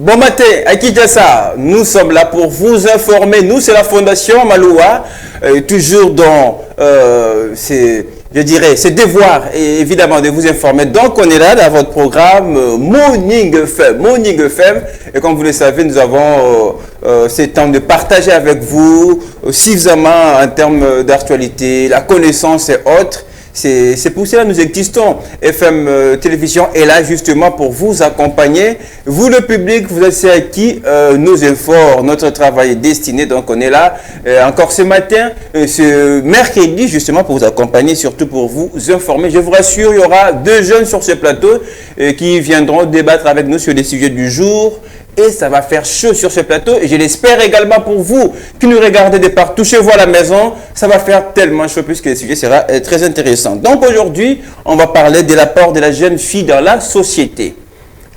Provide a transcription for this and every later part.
Bon matin, à Kinshasa, nous sommes là pour vous informer. Nous, c'est la Fondation Maloua, toujours dans je dirais, ses devoirs, et évidemment, de vous informer. Donc, on est là dans votre programme Morning FM. Morning FM, et comme vous le savez, nous avons ce temps de partager avec vous suffisamment en termes d'actualité, la connaissance et autres. C'est pour cela que nous existons. FM Télévision est là justement pour vous accompagner. Vous, le public, vous êtes ceux à qui nous informe. Notre travail est destiné. Donc, on est là encore ce matin, ce mercredi, justement pour vous accompagner, surtout pour vous informer. Je vous rassure, il y aura deux jeunes sur ce plateau qui viendront débattre avec nous sur les sujets du jour. Et ça va faire chaud sur ce plateau. Et je l'espère également pour vous qui nous regardez de partout chez vous à la maison. Ça va faire tellement chaud puisque le sujet sera très intéressant. Donc aujourd'hui, on va parler de l'apport de la jeune fille dans la société.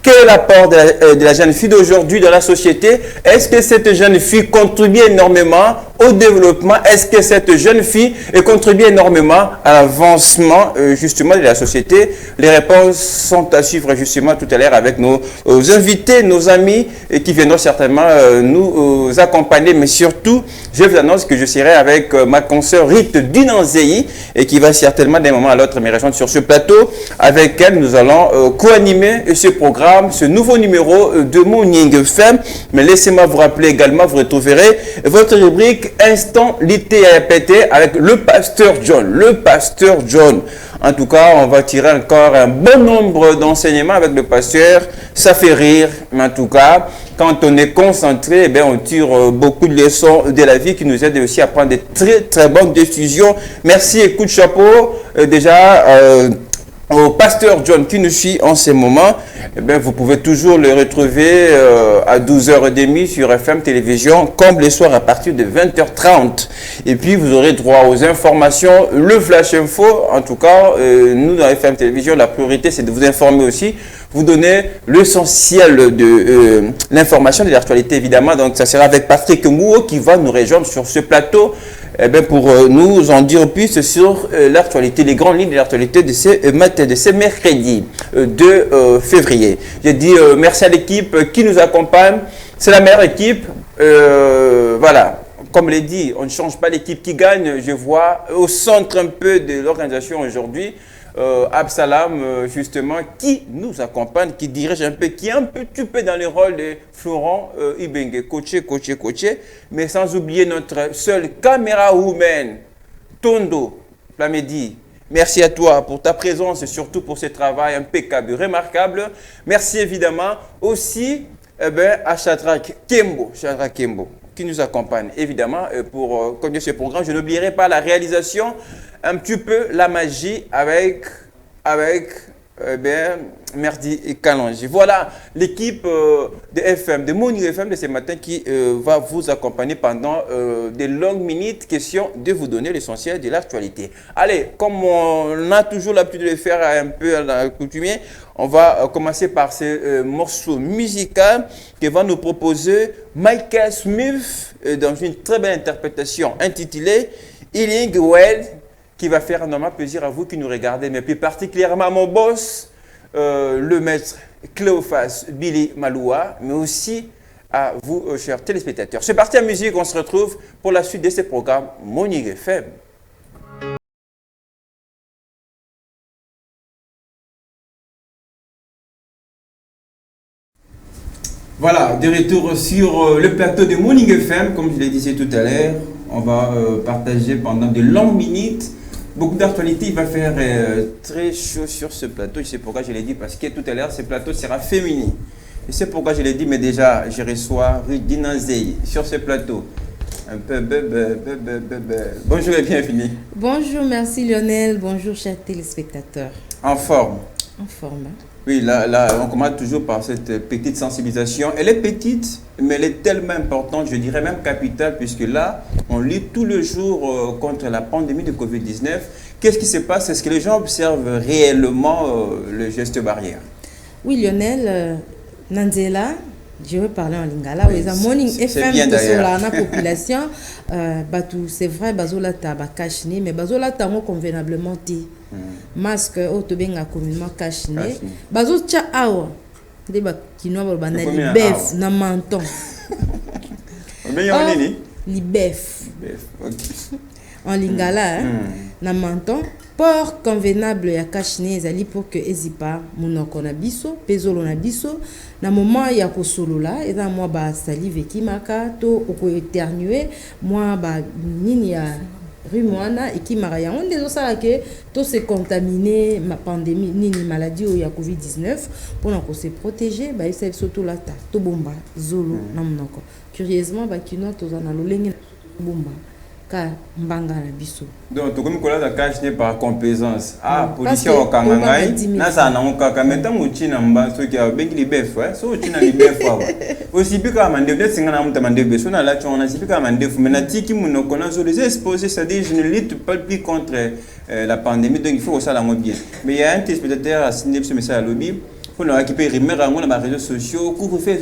Quel est l'apport de la jeune fille d'aujourd'hui dans la société? Est-ce que cette jeune fille contribue énormément au développement? Est-ce que cette jeune fille contribue énormément à l'avancement justement de la société? Les réponses sont à suivre justement tout à l'heure avec nos invités, nos amis qui viendront certainement nous accompagner. Mais surtout, je vous annonce que je serai avec ma consoeur Rite Dinanzei et qui va certainement d'un moment à l'autre me rejoindre sur ce plateau. Avec elle, nous allons co-animer ce programme, ce nouveau numéro de Morning FM. Mais laissez-moi vous rappeler également, vous retrouverez votre rubrique Instant l'ITAPT avec le pasteur John. Le pasteur John. En tout cas, on va tirer encore un bon nombre d'enseignements avec le pasteur. Ça fait rire, mais en tout cas, quand on est concentré, eh bien, on tire beaucoup de leçons de la vie qui nous aident aussi à prendre de très très bonnes décisions. Merci et coup de chapeau. Au pasteur John qui nous suit en ce moment, eh bien, vous pouvez toujours le retrouver à 12h30 sur FM Télévision, comme les soirs à partir de 20h30. Et puis, vous aurez droit aux informations, le Flash Info. En tout cas, nous, dans FM Télévision, la priorité, c'est de vous informer aussi, vous donner l'essentiel de l'information, de l'actualité, évidemment. Donc, ça sera avec Patrick Mouo qui va nous rejoindre sur ce plateau. Eh bien, pour nous en dire plus sur l'actualité, les grandes lignes de l'actualité de ce matin, de ce mercredi 2 février. J'ai dit merci à l'équipe qui nous accompagne. C'est la meilleure équipe. Voilà. Comme l'a dit, on ne change pas l'équipe qui gagne. Je vois au centre un peu de l'organisation aujourd'hui, Absalam, justement, qui nous accompagne, qui dirige un peu, qui est un petit peu dans le rôle de Florent Ibengue, coaché, mais sans oublier notre seule caméra woman, Tondo Plamedi. Merci à toi pour ta présence et surtout pour ce travail impeccable, remarquable. Merci évidemment aussi à Shadrach Kembo, qui nous accompagne évidemment pour conduire ce programme. Je n'oublierai pas la réalisation, un petit peu la magie avec Merdi et Kalonji. Voilà l'équipe de FM, de Morning FM de ce matin qui va vous accompagner pendant des longues minutes, question de vous donner l'essentiel de l'actualité. Allez, comme on a toujours l'habitude de le faire un peu à la coutumier, on va commencer par ce morceau musical que va nous proposer Michael Smith dans une très belle interprétation intitulée Healing Well, qui va faire énormément plaisir à vous qui nous regardez, mais plus particulièrement à mon boss, le maître Cléophas Billy Maloua, mais aussi à vous, chers téléspectateurs. C'est parti en musique, on se retrouve pour la suite de ce programme Morning FM. Voilà, de retour sur le plateau de Morning FM, comme je l'ai dit tout à l'heure, on va partager pendant de longues minutes beaucoup d'actualités. Il va faire très chaud sur ce plateau. Je sais pourquoi je l'ai dit, parce que tout à l'heure, ce plateau sera féminin. Je sais pourquoi je l'ai dit, mais déjà, je reçois Rite Dinanzei sur ce plateau. Un peu, bonjour et bienvenue. Bonjour, merci Lionel. Bonjour, chers téléspectateurs. En forme. En forme. Oui, là, on commence toujours par cette petite sensibilisation. Elle est petite, mais elle est tellement importante, je dirais même capitale, puisque là, on lit tout le jour contre la pandémie de Covid-19. Qu'est-ce qui se passe? Est-ce que les gens observent réellement le geste barrière? Oui, Lionel, Nanzela, je vais parler en lingala. Oui, Morning FM sur la population. C'est vrai, bazola taba kashni, mais bazola tango convenablement dit. Masque au tobenga communément kashni. Bazo tcha awa. des kinois ba na libef na menton. Libef. En lingala na menton. Port convenable ya kashne ezali pour que ezipa munoko na biso pezolo na biso na moment ya kosolola eza moi ba salive kimaka to oko éternuer moi ba nini ya rumwana ekimaka yango ndezo sala ke to se contaminer ma pandémie nini maladie ya COVID-19 pour na ko se protéger ba esa surtout la ta to bomba zolo na munoko curieusement ba kino to za na lolenge bomba ka mbanga na biso donc to comme kola da cache par complaisance policier au kangangai na sa na ngokaka meta muchina mba so ki abengi libef so uchina libef aussi bika mande peut singa na muta mande beso na la chona sipika mande fu mena tiki munoko na zo les exposés, c'est-à-dire je ne lutte pas plus contre la pandémie, donc il faut ça la bien mais il y a un téléspectateur à signer ce message à lobby pour nous récupérer mes rangs dans les réseaux sociaux, couvre-feu,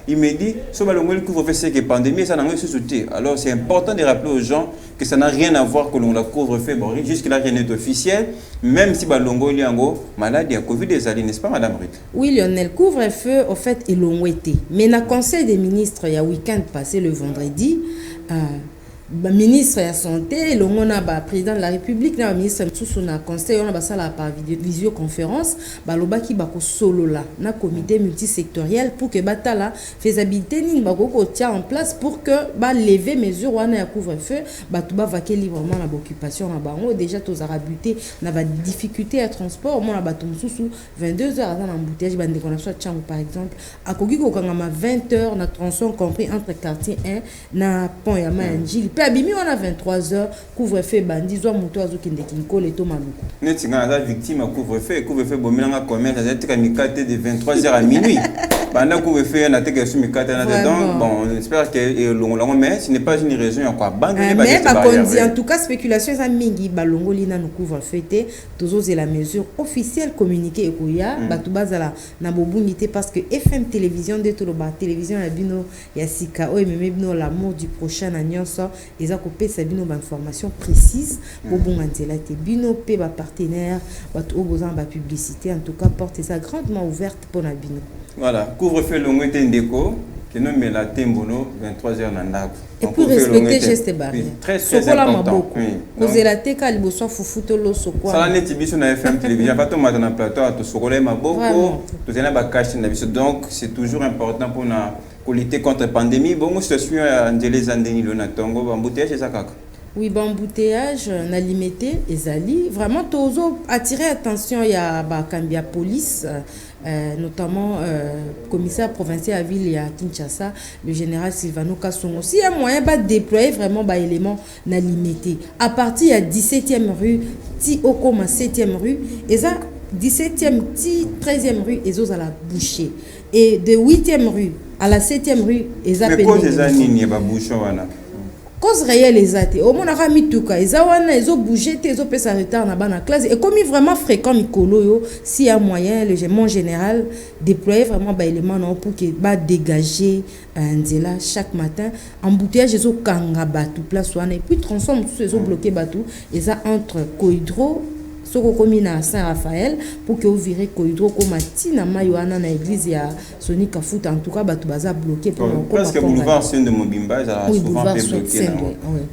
il me dit, si le couvre-feu, c'est que la pandémie, ça n'a rien sauté. Alors c'est important de rappeler aux gens que ça n'a rien à voir que l'on la couvre-feu, jusque-là rien n'est officiel, même si Balongo il y a un malade, il y a Covid des alliés, n'est-ce pas Madame Ruth? Oui Lionel, couvre-feu, au fait, ils l'ont été. Mais dans le conseil des ministres, il y a un week-end passé le vendredi, ministre de la santé, le président de la République, le ministre de la conseil, on a ça par visioconférence, baloba ki bako solo là, na comité multisectoriel pour que batala faisabilité ni bako tient en place pour que ba lever mesures wana ya couvre-feu, batuba vaquer librement la occupation na bango déjà tous arabuté na ba difficulté à transport, moi na bato mususu 22h dans l'embouteillage bande connexion tchangu par exemple, akoki ko kangama 20h na tronçon compris entre quartier 1 na pont ya Manjili. Puis abimi on a 23h couvre-feu bandi zo moto azokinde kinko le to maluku. Neti ngana victime couvre-feu bomilanga commerce azati kamikate de 23h à minuit. Pendant couvre-feu na teke su mikate na dedans bon on espère que longo mais ce n'est pas une raison encore abandonner mais ba kondi en tout cas spéculation za mingi balongo lina no couvre-feu te tozo c'est la mesure officielle communiquée ekoya batu bazala na bobungité parce que FM télévision de toloba télévision ya bino ya sika o ememe bino l'amour du prochain na nyonso eza kopesa bino ba information précise bobunga nzela te bino pe ba partenaire batu obozan ba publicité en tout cas porte ça grandement ouverte pour na bino. Voilà, couvre-feu longo te ndeko que nous met la tembono 23h na ndako. Et pour respecter geste barrière. Très important. Vous la teka liboso fufuto lo sokwa. Ça neti biso na FM télévision pas to matana plateau to sokola maboko to zena ba cache na biso donc c'est toujours important pour na lutter contre la pandémie. Bon situation Angele Zandeni lo na tongo embouteillage ça kaka. Oui, bon embouteillage na limité ezali vraiment tozo attirer attention ya ba Kambia police notamment commissaire provincial à ville et à Kinshasa, le général Silvano Kassongo. Si il y a moyen de déployer vraiment des éléments na limité. À partir de 17e rue, ti okoma 7e rue, et ça 17e, ti 13e rue, et ça à la boucher. Et de 8e rue à la 7e rue, et ça mais quoi ces années ba bouchon wana? Cause réelle ezate au mona ka mituka ezawana ezo bouger te ezo pesa retard na bana classe et comme vraiment fréquent mikolo yo si y a moyen le mon général déployer vraiment ba élément non pour que ba dégager nzela chaque matin embouteillage ezo kanga batu place wana et puis transforme tout ezo bloquer batu eza entre Koidro soko komi na Saint-Raphaël pour que vous virez Koidro comme tina mayoana na église ya Soni Kafuta en tout cas batu baza bloqué pour presque boulevard Saint de Mobimba ça souvent bloqué.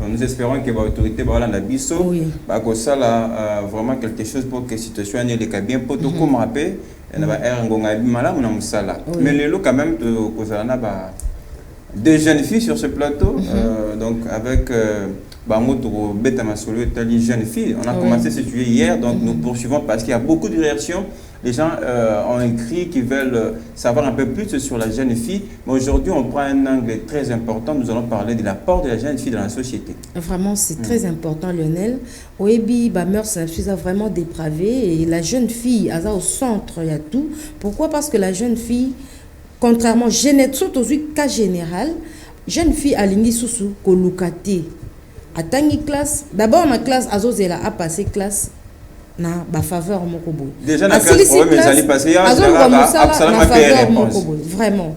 Nous espérons que l'autorité va la biso ba ko sala vraiment quelque chose pour que la situation ne le bien pour tout comme rappel na ba ngonga malamu na musala mais le lot quand même ko sala na ba deux jeunes filles sur ce plateau donc avec Bangoto Beta Masolo est jeune fille. On a commencé à se tuer hier, donc nous poursuivons parce qu'il y a beaucoup de réactions. Les gens ont écrit qu'ils veulent savoir un peu plus sur la jeune fille. Mais aujourd'hui, on prend un angle très important. Nous allons parler de l'apport de la jeune fille dans la société. Vraiment, c'est très important, Lionel. Oebi, Bameur, c'est vraiment dépravé. Et la jeune fille, elle est au centre, il y a tout. Pourquoi? Parce que la jeune fille, contrairement, surtout aux cas général, jeune fille à l'indi sous kolukate. Atangi classe d'abord ma classe azozela a passé classe na ba faveur moko boy déjà na classe problème ezali passer ya na faveur moko boy vraiment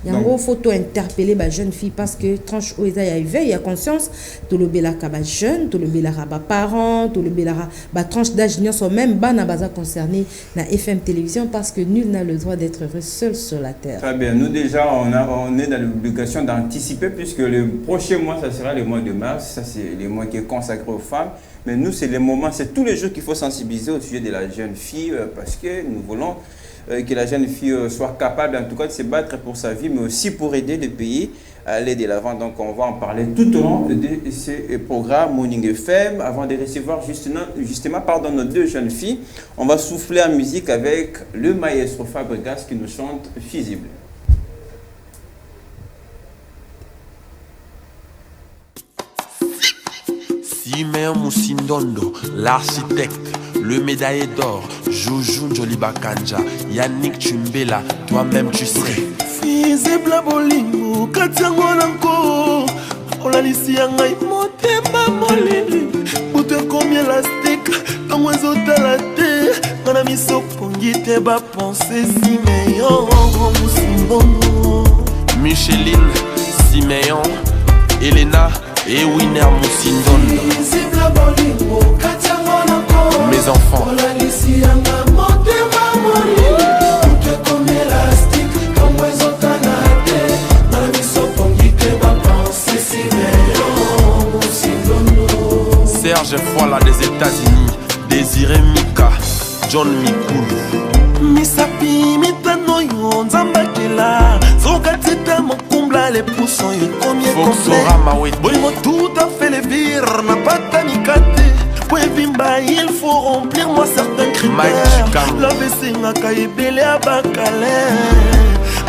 Il y a une photo interpeller les jeunes filles parce que tranche où il y a éveil, il y a conscience, tout le belaka ba jeune, tout le belaka ba parents, tout le belaka ba tranche d'âge n'y sont même bas na baza concerné na FM télévision parce que nul n'a le droit d'être heureux seul sur la terre. Très bien. Nous déjà on est dans l'obligation d'anticiper puisque le prochain mois ça sera le mois de mars, ça c'est le mois qui est consacré aux femmes. Mais nous c'est les moments, c'est tous les jours qu'il faut sensibiliser au sujet de la jeune fille parce que nous voulons que la jeune fille soit capable en tout cas de se battre pour sa vie, mais aussi pour aider le pays à aller de l'avant. Donc on va en parler tout au long de ce programme Morning FM. Avant de recevoir justement nos deux jeunes filles, on va souffler en musique avec le maestro Fabregas qui nous chante Fusible. Simeon Moussindondo, l'architecte, le médaillé d'or, Joujou Joliba Kanja, Yannick Chumbela, toi-même tu sais. Fusible bolingo, Katiango Nanko, Olalisi Yangai, Motema Molili, Bouté comme élastique, ton oiseau talate, mon ami Sopongite, ba pensée Simeon Moussindondo. Micheline, Simeon, Elena et Winner Moussindondo. Mes enfants. Serge Foila des États-Unis, Désiré Mika, John Mikulu. Misapi mitano yo nzambakela zokatita mokumbla les poussons yo combien complet bolingo tout à fait les vires n'a pas tanikate pour bimba il faut remplir moi certains critères la vesinga kaibele abakale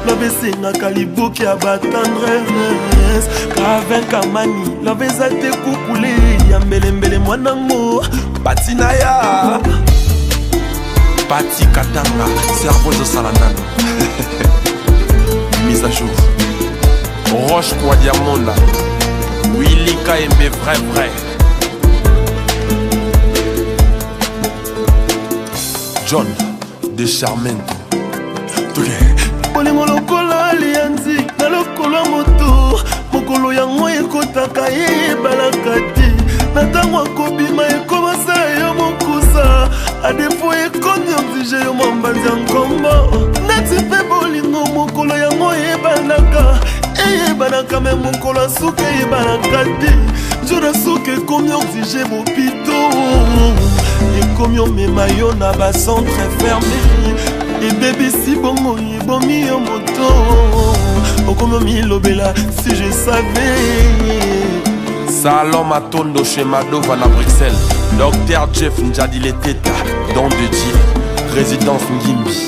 la vesinga kalibuki abatendresse kavin kamani la vezate kukule ya mbele mwanango patinaya Pati Katanga, cerveau de Salanano. Mise à jour. Roche Kwadiamonda. Willy KMB vrai. John de Charmento. Polimo lokola lianzi, na lokola moto. Mokolo yango ekotaka ye balakati. Natangwa kobima ekomasa yo mokusa. A défaut ekomi oblige yo mambanzi nkombo. Nati pe bolingo mokolo yango ebanaka. Ebanaka me mokolo suke ebanaka te. Jona suke ekomi oblige bopito. Ekomi omema yo na bacentre fermé. Et bébé si bongo ebomi yo moto. Okomi omilobela si je savais. Salon Matondo chez Madova à Bruxelles. Docteur Jeff Njadile Teta, Don de Dieu, résidence Ngimbi.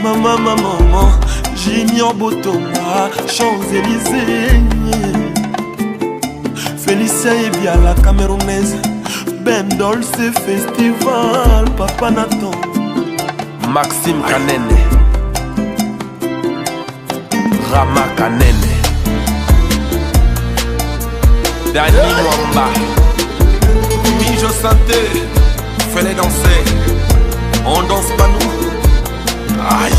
Maman, Junior Botonga, Champs-Élysées. Félicia et bien la Camerounaise. Ben Dolce Festival, Papa Nathan. Maxime Kanene, Rama Kanene. Dani Mwamba. Oui, je sentais, fallait danser. On danse pas nous. Aïe.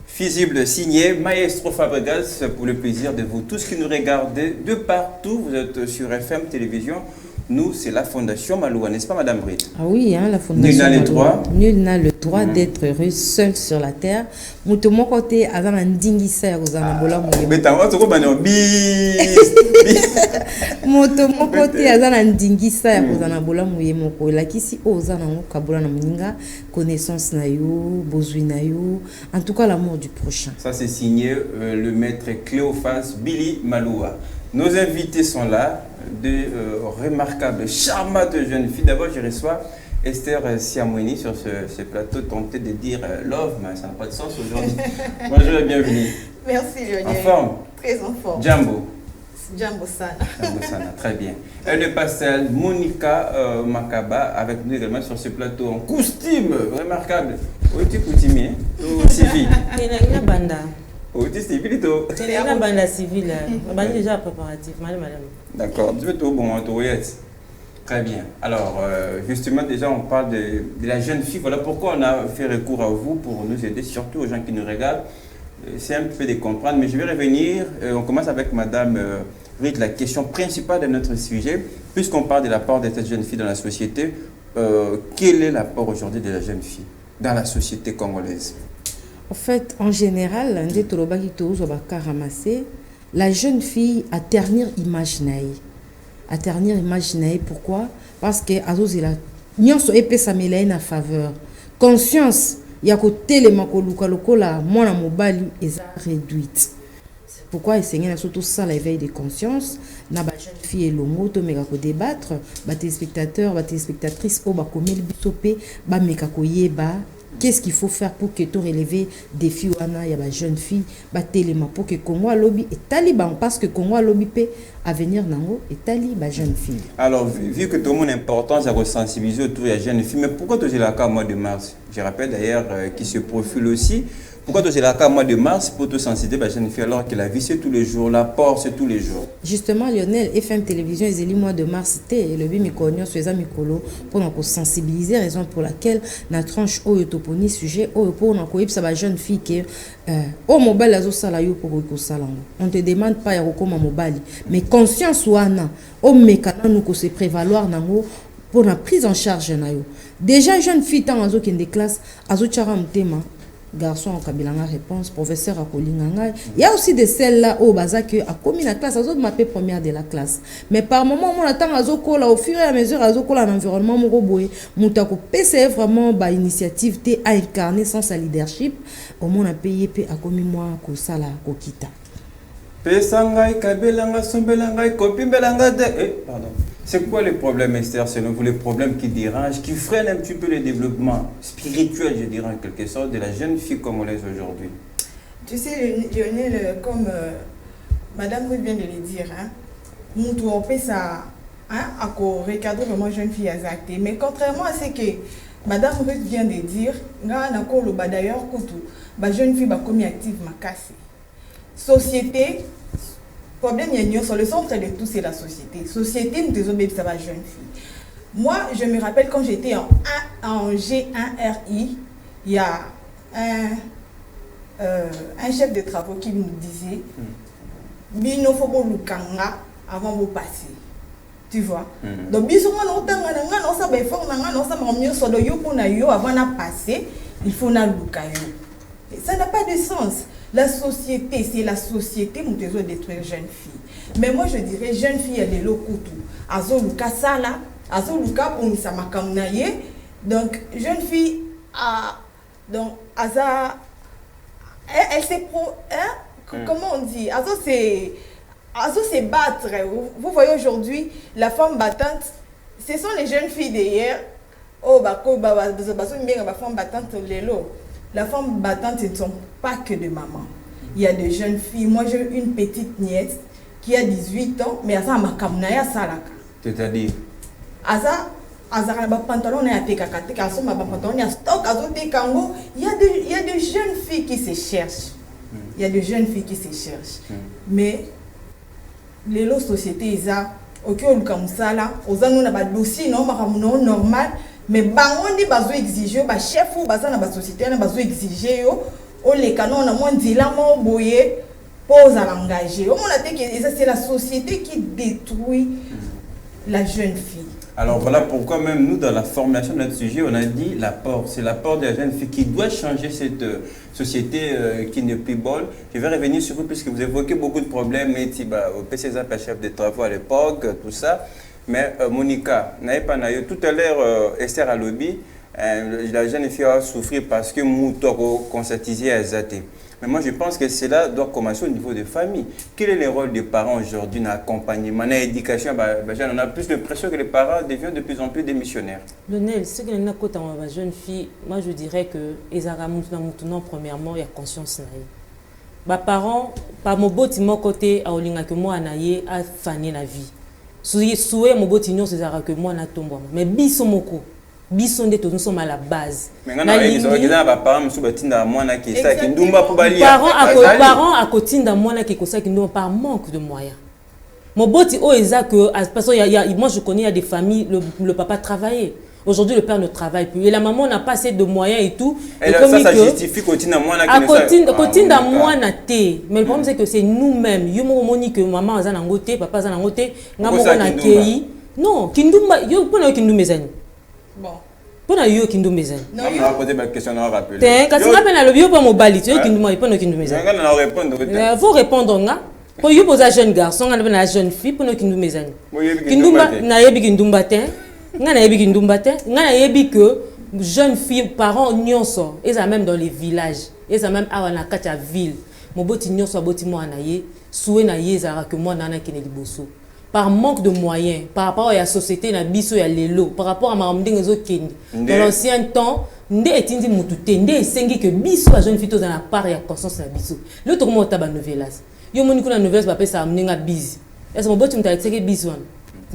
Fusible signé Maestro Fabregas pour le plaisir de vous tous qui nous regardez de partout. Vous êtes sur FM Télévision. Nous, c'est la Fondation Maloua, n'est-ce pas, Madame Britt? Ah oui, hein, la Fondation Nul n'a le Maloua. droit. Nul n'a le droit d'être heureux seul sur la terre. Muto mon côté, azana ndingisa ya kozana bola mouye. Mais t'as tu comprends bis. Muto mon côté, azana ndingisa ya kozana bola mouye moko. La kisi ozana ngo kabola na muninga, connaissance na yo, besoin na yo, en tout cas l'amour du prochain. Ça c'est signé le maître Cléophas Billy Maloua. Nos invités sont là, de remarquables, charmantes jeunes filles. D'abord, je reçois Esther Siamouini sur ce plateau, tenter de dire love, mais ça n'a pas de sens aujourd'hui. Bonjour et bienvenue. Merci Lionel. En forme? Très en forme. Jambo. Jambo Sana. Jambo Sana, très bien. Et le pastel Monica Makaba avec nous également sur ce plateau en costume remarquable. Oui, tu es coutumier ou civil? Banda. Oui, tu es civil ou c'est la banda civile. On va déjà préparatif, madame. D'accord. Tu veux tout bon, tu es Très bien. Alors, justement, déjà, on parle de la jeune fille. Voilà pourquoi on a fait recours à vous pour nous aider, surtout aux gens qui nous regardent. C'est un peu de comprendre, mais je vais revenir. On commence avec Madame Ruth, la question principale de notre sujet. Puisqu'on parle de l'apport de cette jeune fille dans la société, quel est l'apport aujourd'hui de la jeune fille dans la société congolaise? En fait, en général, la jeune fille a ternir imaginaire. À ternir imaginaire, pourquoi? Parce que azozela nyonso epesa mela na faveur. Conscience ya kotele makoluka lokola mwana mobali eza réduite. C'est pourquoi essayer na surtout ça l'éveil de conscience na ba jeune fille elongo to meka ko débattre ba téléspectateurs ba téléspectatrices o ba komeli biso pe ba meka ko yeba. Qu'est-ce qu'il faut faire pour que tu relever des filles il y a des jeunes filles pour que Congo lobby et taliban parce que Congo lobby peut avenir nango et taliban jeunes filles. Alors vu que tout le monde est important à sensibiliser autour des jeunes filles, mais pourquoi tu es là au mois de mars? Je rappelle d'ailleurs qui se profile aussi. Pourquoi tu es là au mois de mars pour te sensibiliser les jeunes filles alors que la vie c'est tous les jours, l'apport c'est tous les jours? Justement Lionel, FM Télévision et le mois de mars c'était le 8 mikolo sur les mikolo pour nous sensibiliser, raison pour laquelle la tranche au toponi sujet au pour nous koyeb sa jeune fille que au mobile azo sala yo pour ko sala. On te demande pas ya kokoma mobile, mais conscience wana au mekana nous ko se prévaloir nango pour la prise en charge na yo. Déjà jeune fille tant azo qui des classes azo chara mutema garçon au kabilanga réponse professeur à kolinganga. Il y a aussi des celles là au bazak a commis la classe azo mappé première de la classe, mais par moment on attend azo kola au fur et à mesure azo kola un environnement moko boye mutako PC vraiment ba initiative té à incarner sans sa leadership au monde a payé pe a commis moi ko sala ko kita Pesangai kabelanga sombelanga kopimbelanga de pardon. C'est quoi le problème, Esther, selon vous, les problèmes qui dérangent, qui freinent un petit peu le développement spirituel, je dirais en quelque sorte, de la jeune fille congolaise aujourd'hui? Tu sais, Lionel, comme Madame Ruth vient de le dire, nous devons ça à recadrer vraiment jeune fille exacte. Mais contrairement à ce que Madame Ruth vient de dire, d'ailleurs, la jeune fille a commis active ma casse. Société. Problème, sur le centre de tout, c'est la société. Société, nous désobéissons à la jeune fille. Moi, je me rappelle quand j'étais en G1RI, il y a un chef de travaux qui nous disait Bino Fobo Lukanga avant de passer. Tu vois? Donc, avant de passer, il faut na Lukayo. Ça n'a pas de sens. La société, c'est la société où nous devons détruire jeunes filles. Mais moi, je dirais, jeunes filles, il y a des lokutu. Azo luka sala, azo luka pour nous samakamnaye. Donc, jeune fille, donc, aza, elle s'est comment on dit? Azo c'est battre. Vous voyez aujourd'hui, la femme battante, ce sont les jeunes filles d'hier. Oh, femme battante, lélo. La femme battante, ce ne sont pas que de maman. Il y a des jeunes filles. Moi, j'ai une petite nièce qui a 18 ans, mais elle a ma kamnaya salaka. C'est-à-dire? Il y a des jeunes filles qui se cherchent. Il y a des jeunes filles qui se cherchent. Mais les lots sociétés, ils ont un dossier normal. Mais on dit bazo exiger ba chef ou baza na ba société na bazo exiger yo o les canons na moins dila mo boye pose à l'engager. On a dit que c'est la société qui détruit la jeune fille. Alors voilà pourquoi même nous dans la formation de notre sujet on a dit l'apport, c'est l'apport de la jeune fille qui doit changer cette société qui n'est plus bonne. Je vais revenir sur vous puisque vous évoquez beaucoup de problèmes, mais au PCSA, chef de travaux à l'époque, tout ça. Mais Monica, tout à l'heure, Esther a lobby, la jeune fille a souffert parce que Moutoko conscientisé à Zate. Mais moi je pense que cela doit commencer au niveau des familles. Quel est le rôle des parents aujourd'hui dans l'accompagnement, dans l'éducation? On a plus l'impression que les parents deviennent de plus en plus des missionnaires. Lionel, ce que nous avons dans la jeune fille, moi je dirais que premièrement, il y a conscience. Les parents, par mon beau côté, à Olinga que moi, a fané la vie. Souhait mon beau tignon, c'est que moi, na tombe. Mais bisomoko. Bison de nous sommes à la base. Parents à côté d'un mois qui par manque de moyens. Moboti oh eza que parce que moi je connais il y a des familles le papa travaillait. Aujourd'hui, le père ne travaille plus. Et la maman n'a pas assez de moyens et tout. Et là, ça justifie qu'il y a moins de thé. Mais le problème, c'est que c'est nous-mêmes. Yo mo moni que maman a un côté, papa a un côté, ngamo na kei. Non, kindumba, yo pona kindumba zani. Bon. Pona yo kindumba zani. Non, on va poser ma question, on va rappeler. T'es quand tu m'appelles le bio pour mobali, tu yo kindumba, pona kindumba zani. On va répondre. Il faut répondre nga. Pour yo poser jeune garçon, on a jeune fille, pona kindumba zani. Kindumba na yebi kindumba te. Ngana yebi kindumba te. Ngana yebi que jeunes filles, parents nyonso, ils sont même dans les villages, ils sont même à la kacha ville. Mon boti nyonso boti mo anaye, soué na yezara que moi nana kene liboso. Par manque de moyens, par rapport à la société na biso ya lelo, par rapport à ma mdenga zo kendi. Dans l'ancien temps, nde etindi mutute, nde esengi que biso a jeune fille to na part ya conscience na biso. Le to mo taba novelas. Yo moni kuna novelas ba pesa mninga busy. Est-ce mon boti mtalexeke busy wan?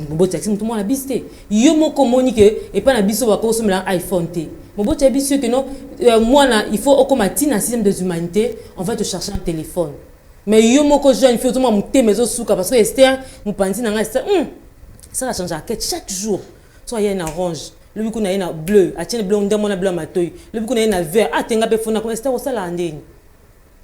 Mon taxi tout le monde a bisté yo mo communiquer et pas na biso ba ko somela iPhone t mon bot biso que non moi là il faut comme un système des humanités on va te chercher un téléphone mais yo mo ko jeune faut tout moi monter mes souka parce que Esther mon panti na Esther ça va changer chaque jour soit il y a une orange le biku na une bleu a tienne bleu on demande bleu matoy le biku na une vert a tenga pe fona ko Esther ça la ndeni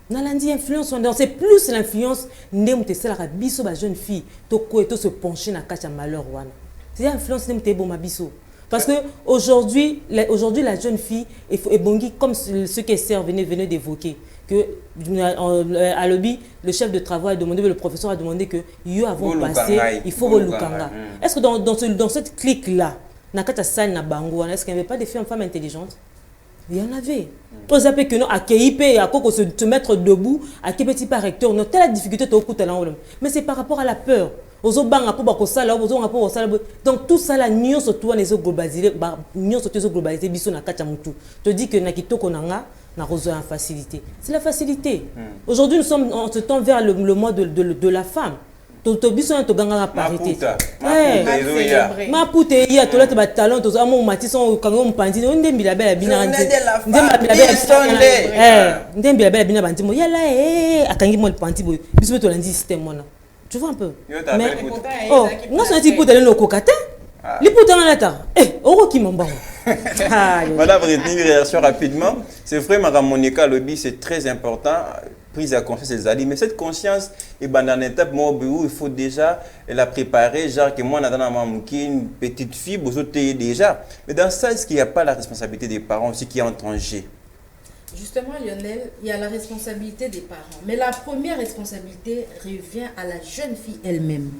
na lundi influence c'est plus l'influence ndem te sala ka biso ba jeune fille to ko to se pencher na kacha malheur wana c'est l'influence ndem te bon ma biso parce que aujourd'hui la jeune fille est bongi comme ce que Esther venait d'évoquer que à lobby le chef de travail a demandé le professeur a demandé que yo avant passé il faut volukanga est-ce que dans cette clique là na kacha salle na bango est-ce qu'il n'y avait pas des femmes intelligentes? Il y en avait. Pour ça que nous à KIP à quoi se mettre debout à quel petit par recteur non telle difficulté au coup mais c'est par rapport à la peur aux banga pour bako sala aux rapport sala donc tout ça la nion surtout les globalisés nion surtout globalisés biso na kacha mutu te dit que na kitoko nanga na rozo en facilité c'est la facilité aujourd'hui nous sommes en ce temps vers le mois de la femme to biso to ganga parité ma puta ya to la ba talent to amo matison kango mpandi ndembi la bela bina ndembi la bela bina bandimo yala akangi mo mpandi boy biso to landi système mona tu vois un peu mais oh non c'est un petit puta le kokate li puta na ta oro ki mamba voilà une réaction rapidement c'est vrai madame Monica lobby c'est très important prise à conscience des alliés, mais cette conscience est dans une étape où il faut déjà la préparer, genre que moi, une petite fille, vous êtes déjà. Mais dans ça, est-ce qu'il n'y a pas la responsabilité des parents aussi qui entrent en jeu? Justement, Lionel, il y a la responsabilité des parents. Mais la première responsabilité revient à la jeune fille elle-même.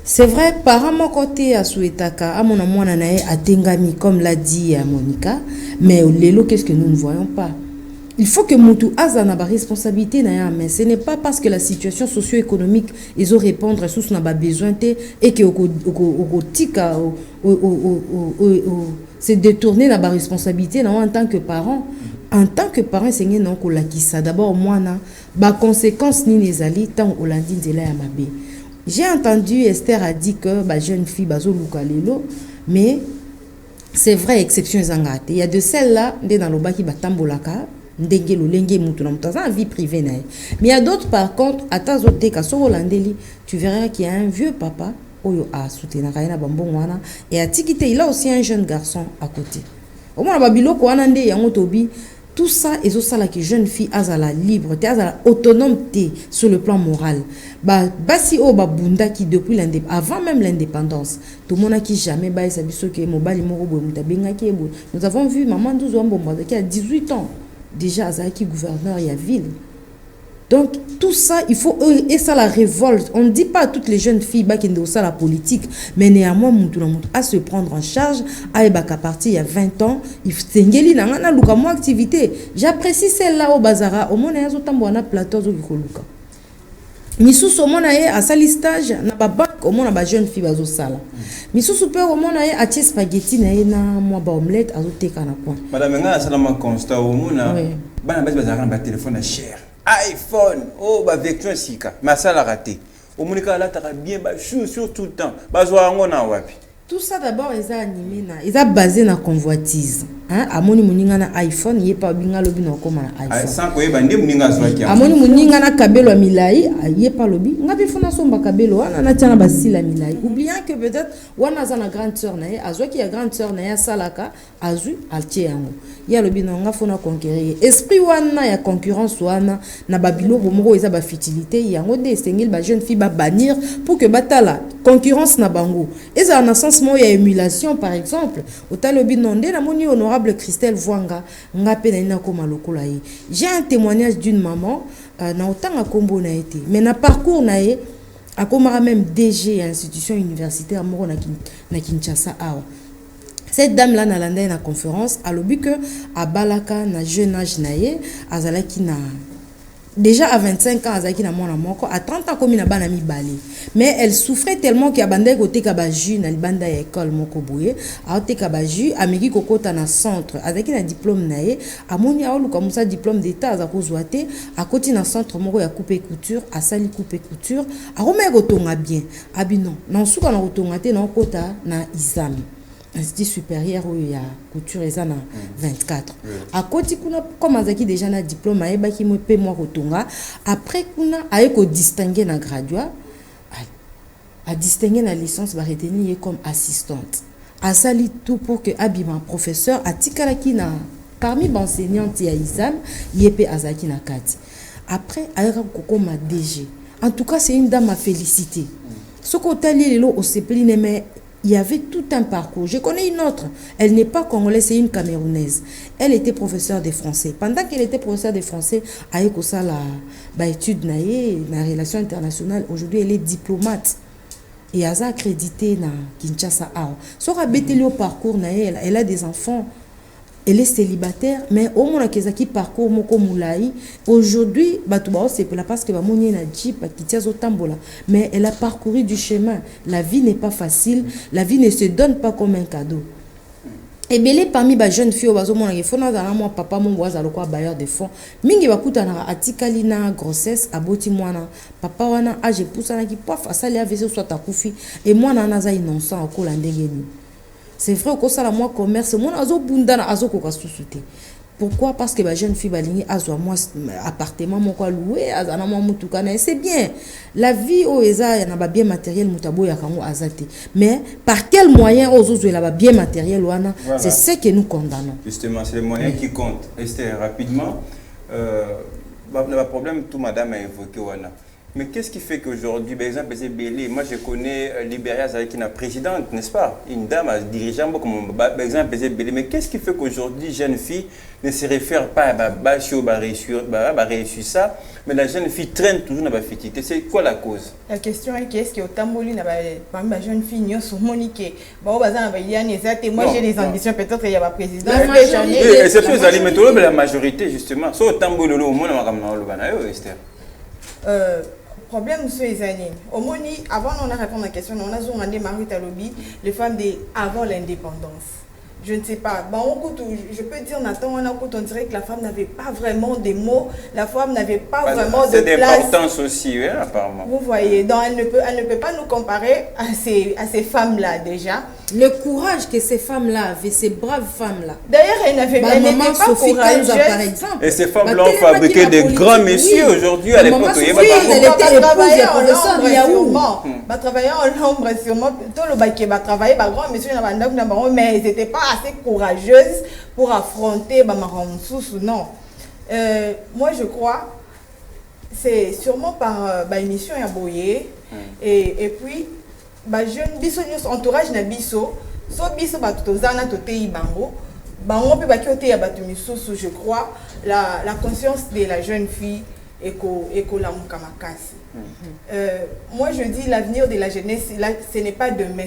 C'est vrai, parents, mon côté à Souetaka, à mon amour, à Tengami, comme l'a dit Monica, mais au Lélo, qu'est-ce que nous ne voyons pas? Il faut que Moutou Aza n'a pas responsabilité, mais ce n'est pas parce que la situation socio-économique, ils ont répondre sous n'a pas besoin et que c'est détourner la responsabilité en tant que parent. En tant que parent, c'est non qu'on l'a qui ça. D'abord, moi, na conséquence ni les alliés tant au lundi de la Yamabe. J'ai entendu Esther a dit que jeune fille bazo lukalelo, mais c'est vrai exception zangate. Il y a de celles-là dans le bas qui batambolaka. Ndenge lolenge mutu na mutu en vie privée na. Mais il y a d'autres par contre atazote ka so holandeli tu verras qu'il y a un vieux papa oyo a soutenir na bambon wana et a tikite il a aussi un jeune garçon à côté. Au moins babiloko wana nde yango tobi tout ça ezo sala que jeune fille azala libre te azala autonome te sur le plan moral. Basi o babunda qui depuis avant même l'indépendance tout le monde qui jamais ba esabiso que mobali moko boy mutabenga ki ebo. Nous avons vu maman Douzo Mbomba qui a 18 ans déjà Azaki gouverneur et à ville. Donc tout ça il faut et ça la révolte. On ne dit pas à toutes les jeunes filles qui ont ça la politique, mais néanmoins à se prendre en charge à partir il y a 20 ans, il s'engeli na ngana luka mo activité. J'apprécie celle-là au bazara au mona yazo tambo na plateau zo koluka. Misusu au mona ye à sali stage na ba banque au mona ba jeune fille bazo sala. Misusu pe au mona ye a tie spaghetti na ye na mo ba omelette azo teka na coin. Madame nga sala ma constat au mona bana bazara ba téléphone cher. iPhone, oh, bah, vecteur sika, mais ça l'a raté. Au Monica, là, t'as bien, bah, sur tout le temps. Bah, wapi. Tout ça d'abord, ils ont animé, ils ont basé dans la convoitise. hein amoni muninga na iPhone yepa binga lobi na koma na iPhone sans ko yeba ndi muninga zwaki amoni muninga na kabelo ya milai yepa lobi ngapi fona somba kabelo wana na tiana basila milai oubliant que peut-être wana za na grande sœur na ye azwaki ya grande sœur na ya salaka azui altie yango ya lobi na nga fona conquérir esprit wana ya concurrence wana na babilo bomoko eza ba futilité yango de sengil ba jeune fille ba bannir pour que batala concurrence na bango eza na sens mo ya émulation par exemple otalobi nonde na moni honorable Christelle Vwanga ngape na ina koma lokola ye j'ai un témoignage d'une maman na otanga kombo na été mais na parcours na ye akomara même DG à institution universitaire moko na Kinshasa awa. Cette dame là na landa na conférence a lobi que a balaka na jeune âge na ye azalaki na déjà à 25 ans azalaki na mwana moko à 30 ans comme na bana mibale mais elle souffrait tellement qu'il abandait côté kabaju na libanda ya école moko boye a côté kabaju ameki kokota na centre azalaki na diplôme na ye amoni a luka musa diplôme d'état azakozwa te a côté na centre moko ya coupe couture a sali coupe couture a roma kotonga bien abino na suka na kotonga te na kota na Isam Institut supérieur où il y a couture et ça na 24 à côté kuna comme azaki déjà na diplôme aeba ki mo pe moi kotonga après kuna aeko distinguer na graduat a distinguer na licence ba retenir comme assistante a sali tout pour que abima professeur atikala ki na parmi enseignantes ya Isam yepe azaki na kati après aera kokoma DG en tout cas c'est une dame à féliciter ce côté lelo au sepline mais il y avait tout un parcours. Je connais une autre. Elle n'est pas congolaise, c'est une Camerounaise. Elle était professeure de français. Pendant qu'elle était professeure de français, avec ça la étude na relations internationales, aujourd'hui elle est diplomate. Et elle a accrédité na Kinshasa. So rabete le parcours na elle a des enfants. Elle est célibataire, mais au moins qui parcours moko moulai. Aujourd'hui, batouba c'est parce que ba moni na jeep qui tambola. Mais elle a parcouru du chemin. La vie n'est pas facile. La vie ne se donne pas comme un cadeau. Et bien les parmi ba jeunes filles bazo mona fona za moi papa mon bois aloko bailleur de fonds. Mingi bakuta na atikali na grossesse aboti mwana. Papa wana age poussa na ki pof asali AVC soit akufi et mwana na za innocent akola ndengeni. C'est vrai que ça la moi commerce mon azo bundana azo ko kasusuté. Pourquoi? Parce que la jeune fille balingi azwa moi appartement mon ko louer azana moi mutukana c'est bien. La vie au eza ya na ba bien matériel mutabo ya kango azate. Mais par quel moyen ozo la ba bien matériel wana voilà. C'est ce que nous condamnons. Justement, c'est les moyens qui comptent. Esther rapidement le problème tout madame a évoqué wana. Mais qu'est-ce qui fait qu'aujourd'hui, par exemple, c'est Bélé, moi je connais Libéria qui est la présidente, n'est-ce pas? Une dame dirigeant, comme par exemple, c'est Bélé. Mais qu'est-ce qui fait qu'aujourd'hui, jeune fille ne se réfère pas à réussir ça, mais la jeune fille traîne toujours dans la fitité? C'est quoi la cause? La question est qu'est-ce que au Tamboli, parmi la jeune fille, nous sommes moniqués. Moi j'ai des ambitions, peut-être qu'il y a la présidente. Et c'est plus la majorité, justement. Soit au Tamboli, au moins, on va Esther. Problème monsieur Ezani. Au Moni, avant on a répondu à la question, on a demandé Marie Talobi, les femmes avant l'indépendance. Je ne sais pas. Bon, je peux dire, Nathan, on dirait que la femme n'avait pas vraiment des mots, la femme n'avait pas vraiment de place. C'est d'importance aussi, oui, apparemment. Vous voyez, donc elle ne peut pas nous comparer à ces femmes-là déjà. Le courage que ces femmes-là avaient, ces braves femmes-là. D'ailleurs, elle n'était pas courageuse. Par exemple. Et ces femmes-là ont fabriqué des grands messieurs aujourd'hui à l'époque. Oui, elle était épouse du professeur Yaou. Elle travaillait en l'ombre sûrement. Tout le baquet va travailler, grand monsieur, mais ils n'étaient pas assez courageuse pour affronter Bamaramsous ou non. Moi je crois c'est sûrement par émission à Boye et puis jeune biso entourage na biso so biso batozana totei bango pe bakiote ya batu misusu. Je crois la conscience de la jeune fille eko la mukamakasi. Moi je dis l'avenir de la jeunesse ce n'est pas demain,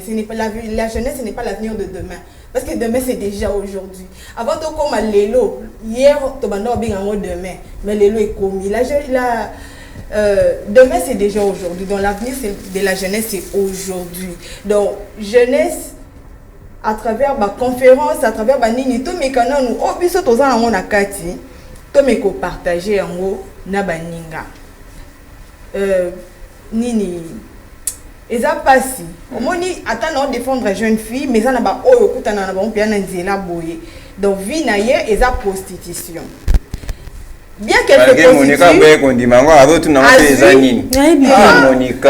la jeunesse ce n'est pas l'avenir de demain. Parce que demain c'est déjà aujourd'hui. Avant de comme à l'élo, hier tu vas demain, mais l'élo est commis. Demain c'est déjà aujourd'hui. Donc l'avenir de la jeunesse c'est aujourd'hui. Donc jeunesse à travers ma conférence, à travers ma nini, tout mes canaux nous obiso toza na mona kati, tout mes ko partager en haut na baninga. Nini. Et ça passe. Au moins, attends de défendre une jeune fille, mais ça n'a pas oyo kutana na ba mpiana nzela boye. donc vie na ye eza prostitution. Bien qu'elle se prostitue. Monica boye kondima ngo azotu na eza nini? Ah Monica.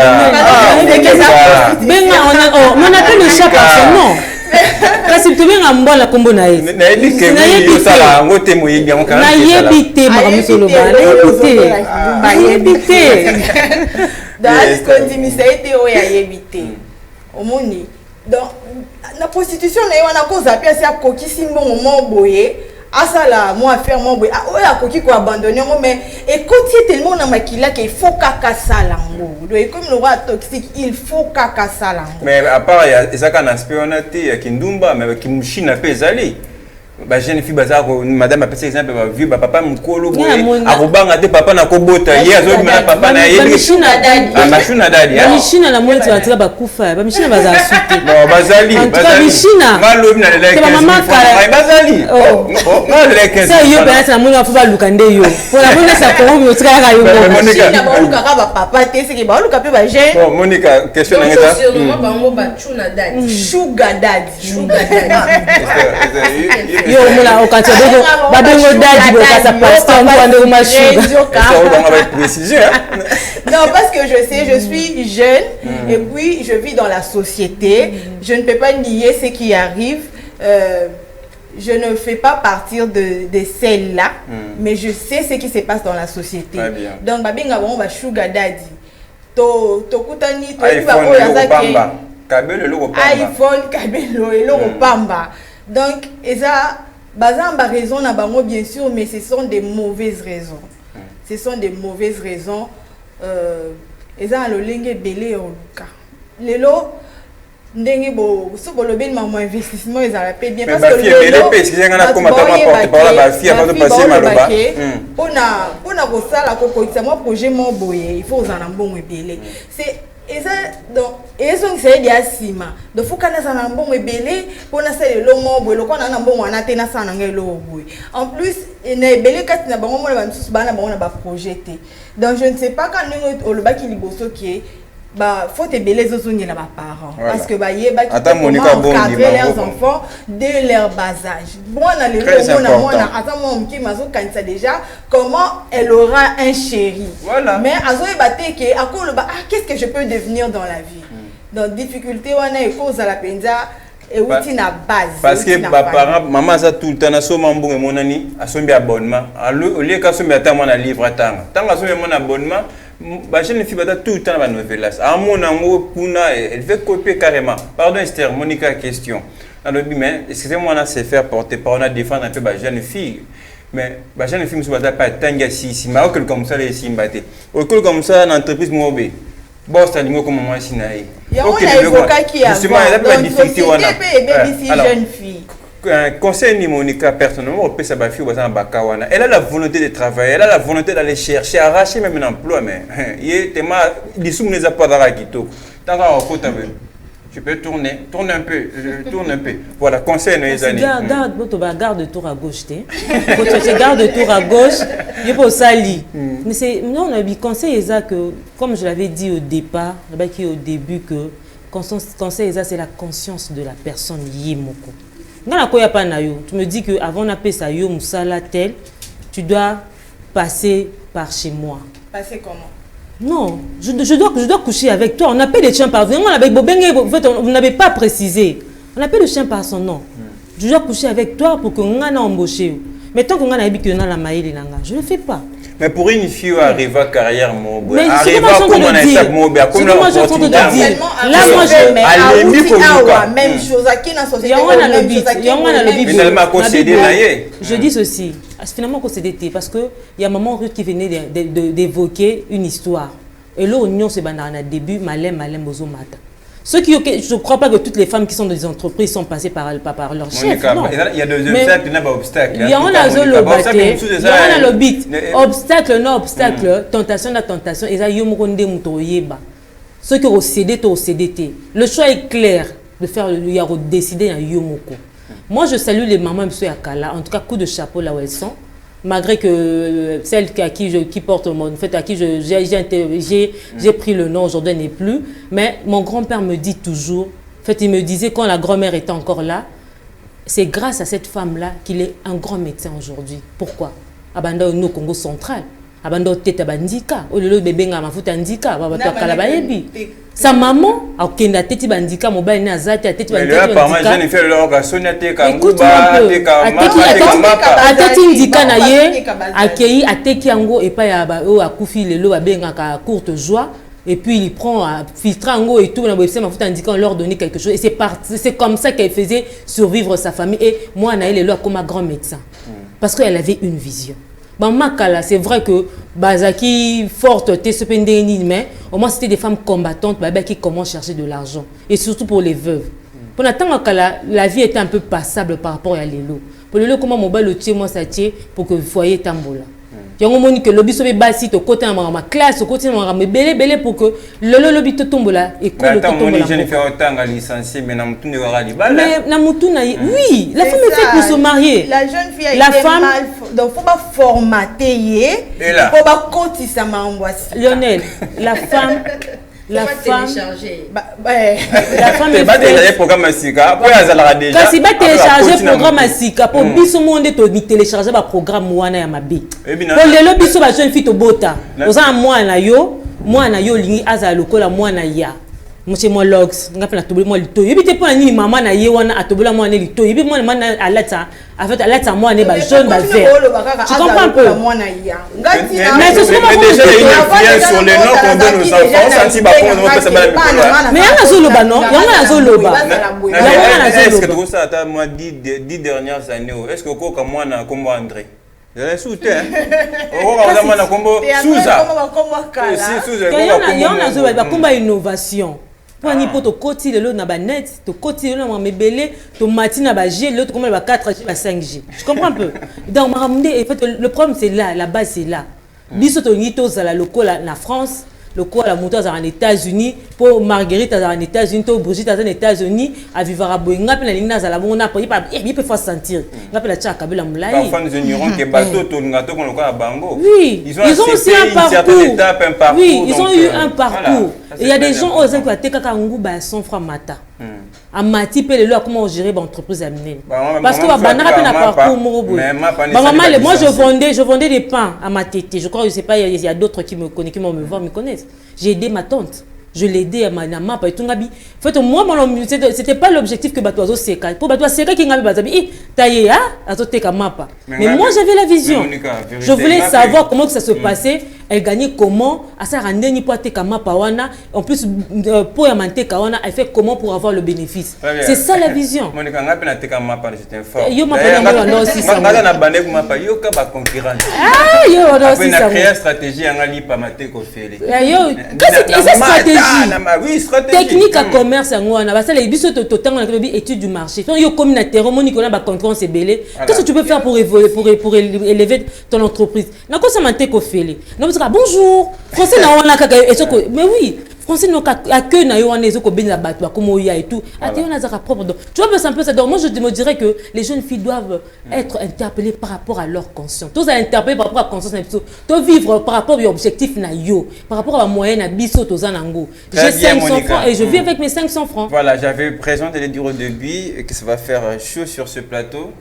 Benga on appelle le chat par son nom. Kasi tu benga mbola kombo na ye. Na yebi ke yo sala ngo te moyebi ngo kana. Na yebi te makamsolo ba. Na yebi te. Dans kondimisa ete o ya yebi te. Omoni. Donc la prostitution na yo na cause apia si akokisi mbongo mo boye. Asala moi faire mon boy oya koki ko abandonner mais écoute tellement na makila qu'il faut kaka salango donc comme le roi toxique il faut kaka salango mais à part ça quand aspect on a été kindumba mais kimshina pe zali ba jeune fille baza ko madame a passé exemple ba vieux ba papa mukolo boye akobanga te papa na kobota ye azo na papa na ye machina dadi machina na mwenti wa tira bakufa ba machina baza asute bon bazali machina ngalo na leleke bazali ça yo ba na mwenti wa fuba lukande yo pour la bonne ça ko mi otika ka yo machina ba luka ka ba papa te c'est que ba luka pe ba jeune bon Monica question na ngeza sûrement bango ba chuna daddy sugar daddy yo mula okati babengo daddy bokasa pasteur mwande umashuga non parce que je sais je suis jeune et puis je vis dans la société je ne peux pas nier ce qui arrive je ne fais pas partir de celle-là mais je sais ce qui se passe dans la société donc babenga bango ba sugar daddy to kutani to iPhone kabelo eloko pamba donc eza bazamba raison na bango bien sûr mais ce sont des mauvaises raisons ce sont des mauvaises raisons eza lolenge belé oluka lelo ndenge bo so bolobi maman investissement ezala pe bien parce que lelo pe singa na koma ta porte parole ba fille avant de passer maloba pona ko sala ko ko itsa moi projet mon boye il faut uzana mbongo ebele c'est et ça donc et ça c'est dia sima donc faut kana sana mbongo ebele pona sala lo mo boye lokona na mbongo ana te na sana ngelo boye en plus na ebele kati na bango mo ba msusu bana bango na ba projeté donc je ne sais pas quand nous olobaki liboso qui bah faut te belé zozongela ba parents parce que ba yeba qui encadrer leurs enfants dès leur bas âge moi na le mona attends mon qui mazo kanisa déjà comment elle aura un chéri mais azo ebate que akolo ba qu'est-ce que je peux devenir dans la vie donc difficulté wana e cause à la penza et outil na base parce que ba parents maman ça tout le temps na soma mbongo monani asombi abonnement au lieu ka sombi ata mwana livre tanga asombi mwana abonnement ba jeune fille bata tout le temps ba novelas à mon amour kuna elle veut copier carrément pardon Esther Monica question alors mais excusez-moi on a se faire porter par on a défendre un peu ba jeune fille mais ba jeune fille musu bata pas tanga si mais auquel comme ça les simbate auquel comme ça une entreprise mobe boss alingo comme moi sinaï OK justement il y a pas de difficulté wana jeune fille conseil ni Monica personnellement on peut ça ba fille bazana bakawana elle a la volonté de travailler elle a la volonté d'aller chercher arracher même un emploi mais il tema disou ne za pas dara kitoko tanga okota be tu peux tourner un peu voilà conseil les amis garde tour à gauche quand tu garde tour à gauche il faut sali mais c'est non on a conseil ça que comme je l'avais dit au départ au début que conseil ça c'est la conscience de la personne yemoko. Tu me dis que avant d'appeler ça yo musala tel, tu dois passer par chez moi. Passer comment? Non, je dois coucher avec toi. On appelle les chiens par son nom. En fait, vous n'avez pas précisé. On appelle le chien par son nom. Je dois coucher avec toi pour qu'on ait embauché. Mais tant qu'on a habitué dans la maïle, je ne le fais pas. Mais pour une fille arriver à carrière mobe, arriver à comment on étape mobe, à comment on opportunité. Là moi je même chose à qui dans société. Finalement concédé naie. Je dis ceci, finalement concédé parce que il y a maman Ruth qui venait d'évoquer une histoire. Et là on se banana début malem bozomata. Ceux qui, je ne crois pas que toutes les femmes qui sont dans des entreprises sont passées par leur chef. Non. Il y a des obstacles, il y a des obstacles. Il y a un obstacle, non obstacle, tentation, la tentation. Et ça, ceux qui ont cédé, le choix est clair de faire le yaro décider à Yomoko. Moi, je salue les mamans M. Akala, en tout cas, coup de chapeau là où elles sont. Malgré que celle qui porte mon fait à qui j'ai pris le nom aujourd'hui n'est plus, mais mon grand-père me dit toujours, en fait il me disait quand la grand-mère était encore là, c'est grâce à cette femme-là qu'il est un grand médecin aujourd'hui. Pourquoi? Abanda au Congo central. Abanda au tête bandika. Au lieu de bébé nga mafuta ndika. Baba to kalabayebi. Sa maman a kenda tête bandika mobile na zati a tête bandika. Mais là par exemple je fait leur Sonia te Kanguba te Kamapa. A tête ndika na ye akei ateki yango et pas ya ba o akufi lelo abenga ka courte joie. Et puis il prend un filtre et tout, on leur donner quelque chose. Et c'est comme ça qu'elle faisait survivre sa famille. Et moi, elle est là comme un grand médecin. Parce qu'elle avait une vision. Bon, Makala, c'est vrai que Bazaki, forte, mais au moins c'était des femmes combattantes qui commencent à chercher de l'argent. Et surtout pour les veuves. Pour l'instant, la vie était un peu passable par rapport à l'élo. Pour l'élo, comment mon bas le tient, moi ça tient pour que le foyer tambola. Il y a un moment que le lobby soit bassi au côté de ma classe, au côté de ma belé pour que le lobby te tombe là et que le tombe là. Je ne fais autant à licencier, mais Namoutou ne aura pas. Mais Namoutou oui, la femme est faite pour se marier. La jeune fille a la été femme mal, donc faut pas formater, faut pas continuer sa m'angoisse. Lionel, la femme. La femme est pas téléchargé programme Asika. Après, elle a déjà. Quand c'est pas téléchargé programme Asika, pour biso monde to télécharger ba programme wana ya mabe. Pour le lobby so ba jeune fille to bota. Oza moi na yo lingi aza lokola moi na ya. Monsieur moi logs, ngapela tobuli moi lito. Yebi te pona nini maman na ye wana atobola moi na lito. Yebi moi na alata. En fait, alata moi ne ba jaune ba vert. Tu comprends un peu? Mais ce sont déjà une influence sur les noms qu'on donne aux enfants, ça si ba pour nous ça va. Mais yana zoloba non? Yana zoloba. Est-ce que tout ça a moi 10 dernières années? Est-ce que quoi comme moi na comme André? Je l'ai soutenu. Oh, on a na combo Souza. Yana zoloba combat innovation. Pour un hypo, tu côté le lot na ba net, tu côté le lot na mebele, tu matin na ba G, l'autre comment ba 4G, ba 5G. Je comprends un peu. Donc en fait le problème c'est là, la base c'est là. Biso to ngito za la lokola na France, lokola moto za en États-Unis, pour Marguerite za en États-Unis, to Brigitte za en États-Unis, à vivre à Boinga pe na lingna za la mona pour il peut faire sentir. Ngapela cha kabela mulai. Parfois nous ignorons que bateau to ngato qu'on lokola bango. Oui, ils ont aussi un parcours. Oui, ils ont eu un parcours. Il y a des gens aux gens qui ont été à 100 francs matin. À Mati, comment gérer l'entreprise à Minen. Parce que moi je vendais des pains à ma tête. Je crois que je sais pas, il y a d'autres qui me connaissent, qui me connaissent. J'ai aidé ma tante. Je l'ai aidé à ma mapa et tout ngabi. En fait, moi, c'était pas l'objectif que Batoazo Seka. Pour Batoazo Seka qui ngabi bazabi, taillé à Azoteka mapa. Mais moi, j'avais la vision. Je voulais savoir comment que ça se passait. Elle gagnait comment. À ça, rendez-ni pour Teka mapa wana. En plus, pour Yamante Kawana, elle fait comment pour avoir le bénéfice. C'est ça la vision. Monica ngapi na Teka mapa, j'étais fort. Yo mapa na moi aussi ça. Moi, na bande ku mapa yo ka ba concurrence. Ah, yo aussi ça. On a créé stratégie en ali pa mateko félé. Yo, c'est cette stratégie. Oui, stratégie. Technique à commerce en on a parce que les biso to temps on a étude du marché. Donc yo communautaire moni qu'on a ba concurrence et belé. Qu'est-ce que tu peux faire pour évoluer pour élever ton entreprise? Na ko ça mateko félé. Non parce que bonjour. Français na on a mais oui. Français n'ont qu'à na yo on est ko benza batwa comme oya et tout. Ati on a ça propre. Tu vois un peu ça. Donc moi je me dirais que les jeunes filles doivent être interpellées par rapport à leur conscience. Tous à interpeller par rapport à conscience na biso. To vivre par rapport à objectif na yo, par rapport à moyenne na biso to zanango. J'ai 500 francs et je vis avec mes 500 francs. Voilà, j'avais présenté les dire au début que ça va faire chaud sur ce plateau.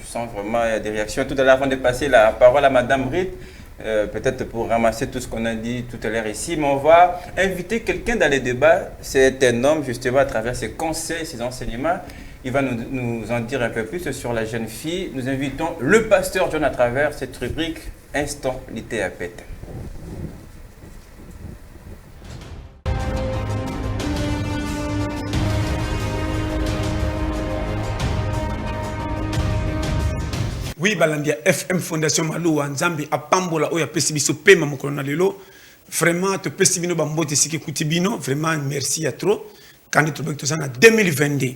Je sens vraiment des réactions. Tout à l'heure avant de passer la parole à Madame Britt. Peut-être pour ramasser tout ce qu'on a dit tout à l'heure ici, mais on va inviter quelqu'un dans les débats. C'est un homme justement à travers ses conseils, ses enseignements. Il va nous en dire un peu plus sur la jeune fille. Nous invitons le pasteur John à travers cette rubrique Instant Lité à Pète. Oui, Balandia FM Fondation Maloua Nzambi apambola oya pesibiso pema mokolo na lelo. Vraiment te pesibino bambote siki kutibino, vraiment merci à trop. Quand tu trouves que ça en 2022.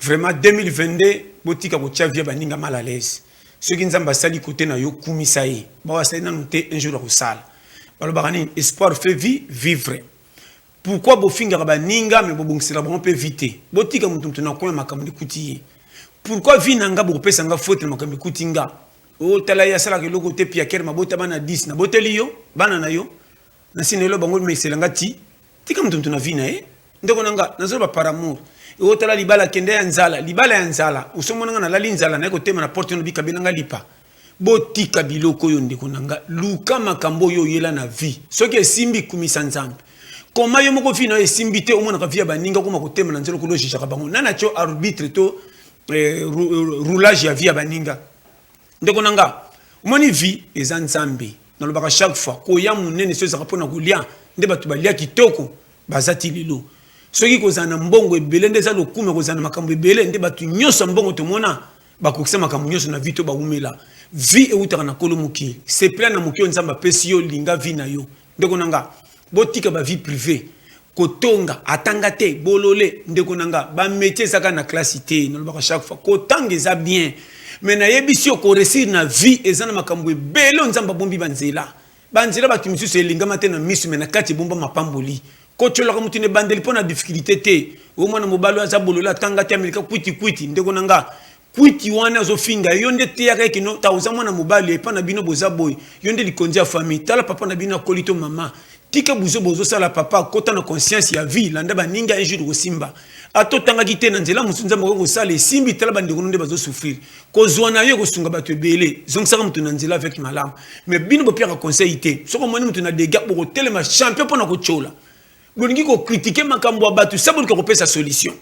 Vraiment 2022 botika ko tchavia baninga mal à l'aise. Ceux qui nzamba sali côté na yo kumisaye. Ba wa sali na noté un jour au sale. Balo barani espoir fait vivre. Pourquoi bofinga baninga mais bobongisela bon peut vite. Botika mutumtu na ko makambo kutiye. Pourquoi vinanga bopesa nga faute makambi kutinga o tala ya sala ke loko te pia ker mabota bana 10 na boteli yo bana na yo na sinelo bango meselanga ti tika mtumtu na vina ndeko nanga nazoba par amour et otala libala kende ya nzala osomona na lali nzala na ko tema na porte no bika benanga lipa botika biloko yo ndeko nanga luka makambo yo yela na vie soki esimbi kumisa nzambe koma yo moko fina esimbi te omona ka via baninga kuma ko tema na nzelo ko logisha ka bango nana cho arbitre to roulage ya via baninga ndeko nanga omoni vie eza nzambe na lobaka chaque fois ko ya munene so ezaka pona kulia nde batu balia kitoko bazati lelo soki kozana mbongo ebele nde za lokume kozana makambo ebele nde batu nyoso mbongo tomona bakokisa makambo nyoso na vie to baumela vie eutaka na kolo mokili c'est plein na mokili nzamba pesi yo linga vie na yo ndeko nanga botika ba vie privée kotonga atanga te bolole ndeko nanga ba métier saka na classité na lobaka chaque fois kotanga eza bien mais na yebisi yo ko réussir na vie ezana makambo ebele nzamba bombi banzela batu misusu elinga matena misu mena kati bomba mapamboli kochola kamutu ne bandeli pona difficulté te o mwana mobalo aza bolola tanga te amerika kwiti ndeko nanga kwiti wana zo finga yonde te yaka kino ta uza mwana mobali epa na bino boza boy yonde likonzi ya famille tala papa na bino kolito mama tika bozo sala papa kota na conscience ya vie landa baninga un jour simba atotanga kite na nzela musunza moko sala simbi tala bande konde bazo souffrir kozwa na yo kosunga bato ebele zonk saka mutu na nzela avec malam mais bino bo pire conseil te soko moni mutu na dégâts pour telema champion pona ko chola bolingi ko critiquer makambo abatu sabon ko pesa solution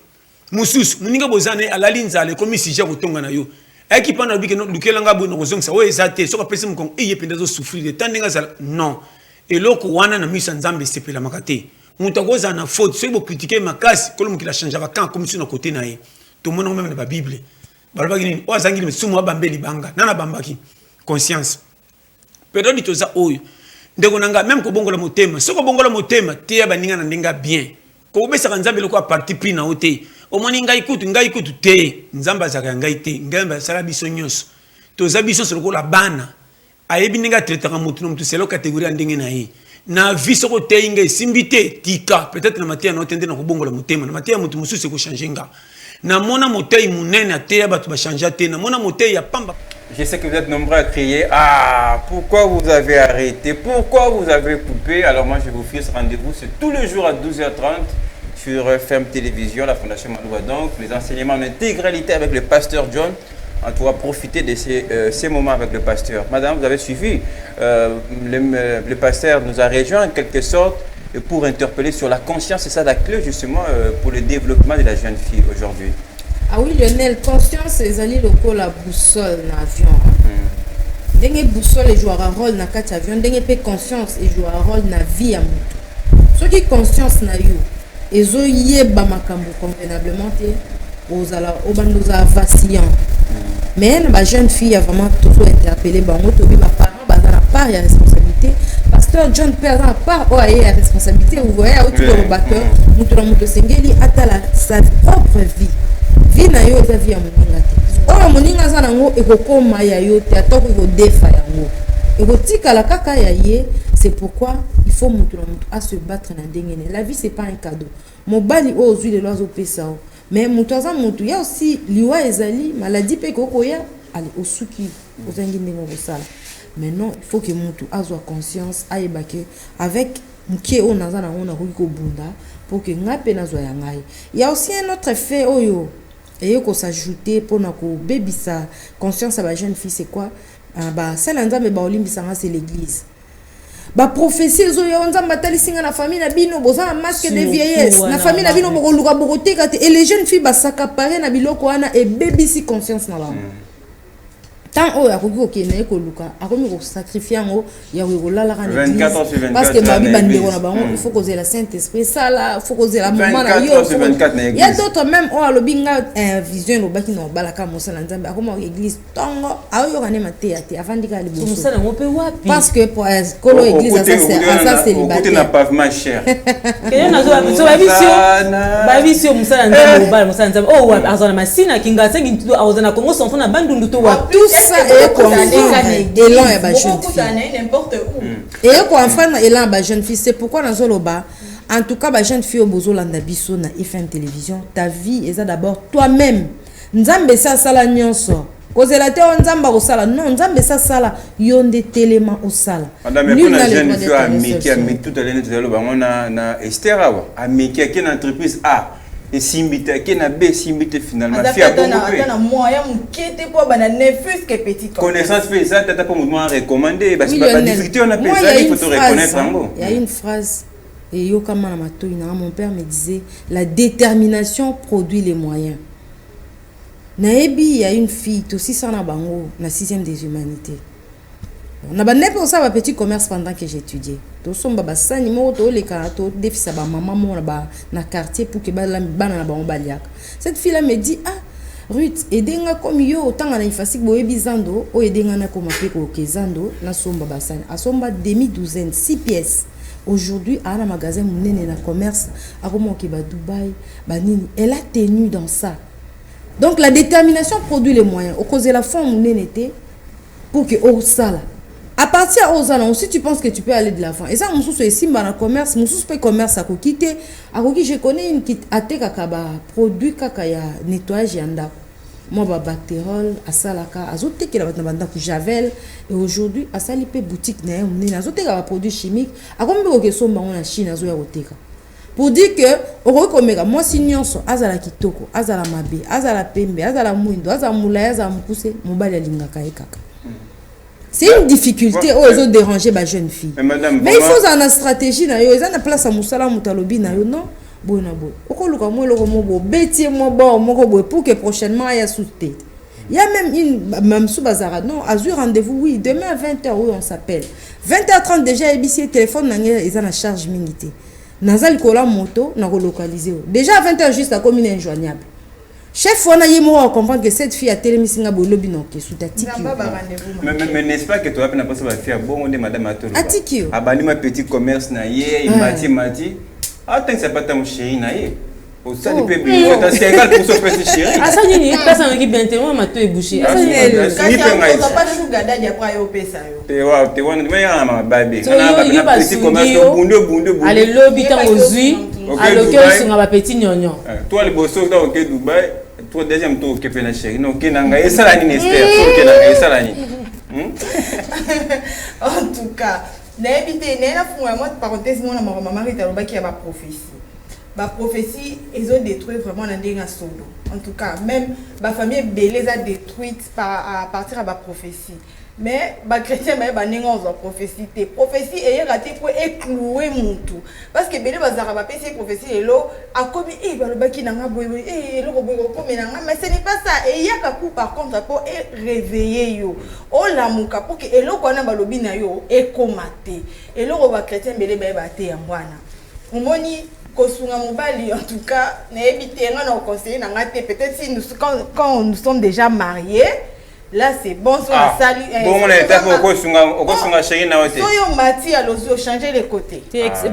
mususu muninga bozane alali nzala komi sija kotonga na yo eki pana bike no lukelanga bo no zonk sa o ezate soko pesa mukon eye penda zo souffrir de tandinga za non et loko wana na misa nzambe sepela makate mutu akoza na faute soki bo critiquer makasi kolo mukila changeaka quand comme sur na côté na ye to mona même na ba bible balobaki nini o azangi misumu abambeli banga nana bambaki conscience peut-être ditoza oyo ndeko nanga même ko bongola motema soko bongola motema te ya baninga na ndinga bien ko besaka nzambe loko a parti pris na ote omoni ngai kutu te nzamba zaka ngai te ngai sala biso nyonso toza biso soko la bana ayebi ninga traitaka mutu no mutu selo catégorie ndenge na ye na vie soko te inga simbite tika peut-être na matia na otende na ko bongola motema na matia mutu mususu ko changer nga na mona motei munene te batu ba changer te na mona motei ya pamba. Je sais que vous êtes nombreux à crier « Ah, pourquoi vous avez arrêté? Pourquoi vous avez coupé ?» Alors moi, je vous fixe rendez-vous, c'est tous les jours à 12h30 sur FM Télévision, la Fondation Maloua. Donc, les enseignements en intégralité avec le pasteur John. On pourra profiter de ces moments avec le pasteur. Madame, vous avez suivi. Le pasteur nous a rejoint en quelque sorte pour interpeller sur la conscience. C'est ça la clé justement pour le développement de la jeune fille aujourd'hui. Ah oui, Lionel, conscience, c'est aller le la boussole dans l'avion. Dès boussole, il joue un rôle dans l'avion. Dès que conscience, il joue un rôle dans la vie. Ce qui est conscience, ils ont yé bamakambo convenablement, aux vacillants. Mais la jeune fille a vraiment toujours interpellé. Parents, la part, il y a responsabilité. Pasteur John perd la part, il y a responsabilité. Vous voyez, autour du batteur, Moutouramouto-Sengeli a sa propre vie. Vie na yo za vie ya moninga te. Ola moninga za nango ekokoma ya yo te atoko ekodefa yango. Ekotika la kaka ya ye, c'est pourquoi il faut mutu na mutu à se battre na ndengene. La vie c'est pas un cadeau. Mobali o ozui le loazo pesa o. Mais mutu aza mutu ya aussi liwa ezali maladie pe koko ya allez osuki ozangi ndengo kosala. Maintenant, il faut que mutu azwa conscience ayebake avec mkie o naza na ona ko bunda pour que ngape nazwa ya ngai. Il y a aussi un autre fait oyo et qu'on s'ajouter pour na ko bebisa conscience à la jeune fille c'est quoi ba sala nzambe ba olimbisanga c'est l'église ba prophétie zo ya nzamba talisinga na famille na bino boza masque de vieillesse na famille na bino boko luka boko teka et les jeunes filles ba s'accaparer na biloko wana et bebisi conscience na bango tant oyo akoki okene ko luka akomi ko sacrifier ngo ya ko lala ka l'église parce que babi bandeko na bango il faut causer la Saint-Esprit ça là faut causer la maman na yo il y a d'autres même o alobinga vision lobaki no balaka mosala nzambe akoma église tongo ayo kana maté ate avandika liboso mosala ngo pe wapi parce que pour kolo église ça c'est côté na pavement cher kenya nazo so babisio mosala nzambe obala mosala nzambe oh wapi azana masina kinga sengi ntudo azana kongo son fona bandundu to wapi ça et quoi élan ya ba jeune fille n'importe où et quoi enfant élan ba jeune fille c'est pourquoi dans zoloba en tout cas ba jeune fille obozo landa biso na FM télévision ta vie est d'abord toi-même nzambe sa sala nyonso kozela te nzamba ko sala non nzambe sa sala yonde télément au sala madame pour la jeune fille a miki tout à l'heure tout à l'heure on a Esther awa a miki qui une entreprise a et simbité qui na B simbité finalement fi a na moyen mukete pour bana ne fût que petite connaissance fait ça tata pour moi recommander parce que la difficulté on appelle ça il faut te reconnaître en gros. Il y a une phrase et Yokama Matoina, mon père me disait la détermination produit les moyens. Naebi, il y a une fille, aussi ça na bango, na 6e des humanités. On a pas pour ça un petit commerce pendant que j'étudiais. To somba ba sani mo to le karato defisa ba maman mo na quartier pour que ba na bango baliaka. Cette fille là me dit ah Ruth edenga comme yo autant na ifasik boye bizando o edenga na koma pe ko kezando na somba ba sani. A somba demi-douzaine 6 pièces. Aujourd'hui, à un magasin, mon commerce, à Dubaï, elle a tenu dans ça. Donc la détermination produit les moyens. Au cause de la forme, mon était pour que au ça là. À partir de ça, aussi tu penses que tu peux aller de l'avant. Et ça, mon sous est simba dans commerce, mon sous peut commerce à quitter. À qui je connais une qui a été produit kakaya nettoyage yanda. Moi, bactérol, à Salaka, à Zoté qui a Javel, et aujourd'hui, à Salipé boutique, à Zoté qui a produit chimique, à combien de sont en Chine, à Zoyaroteka. Pour dire que, moi, si nous sommes à la Kitoko, à la Mabe, à la Pembe, à la Mouindo, à la Moulaya, à la Moukousse, mon bal à Lingaka et Kaka. C'est une difficulté aux autres déranger ma jeune fille. Mais il faut une stratégie, il y a une place à Moussala Moutalobi, non? Bon, pour que prochainement il y a sous-tête. Il y a même une même sous bazar non azur rendez-vous oui demain à 20h oui on s'appelle 20h30 déjà ABC téléphone ils ont la charge minité nazal kola moto na relocaliser déjà à 20h juste la commune injoignable chef on a yemo comprendre que cette fille a télémisinga bolobi non que sous tati mais n'est-ce pas que toi n'a pas ça va faire bon on est madame Atolo atiki abani ma petit commerce na yé mati attends c'est pas ta chérie na yé au ça du peuple c'est égal pour son petit chéri ah ça ni passe en équipe d'intervention mato est bouché ça ni pas sugar daddy après au pesa yo te wana mais ya ma baby na petit commerce bunde allez lobby tant ozui aloke sunga ba petit nyonyo toi le bosso dans au Dubaï toi deuxième tour que pena chéri non kenanga et ça la ni Esther so kenanga et ça la ni en tout cas n'habité n'a fumé moi parenthèse mon maman Rita Lobaki a ma prophétie. Ma prophétie ils ont détruit vraiment l'endinga solo. En tout cas même ma famille belé a détruite à partir de ma prophétie. Mais ma chrétien mais ba ninga ozo prophétie te prophétie et raté pour éclouer mon tout parce que belé bazara ba pesi prophétie et lo akobi e ba Lobaki nanga boye e lo boye ko menanga mais ce n'est pas ça et yaka coup par contre pour réveiller yo o la muka pour que elo kona ba lobi na yo e komate elo ba chrétien belé ba te yangwana omoni kosunga mobali en tout cas na ebité nga na conseiller na ngate peut-être si nous quand nous sommes déjà mariés. Là c'est bon sur la salle. Bon on est d'accord au kosunga chéri na hotel. Soyo mati à l'ozo changer les côtés.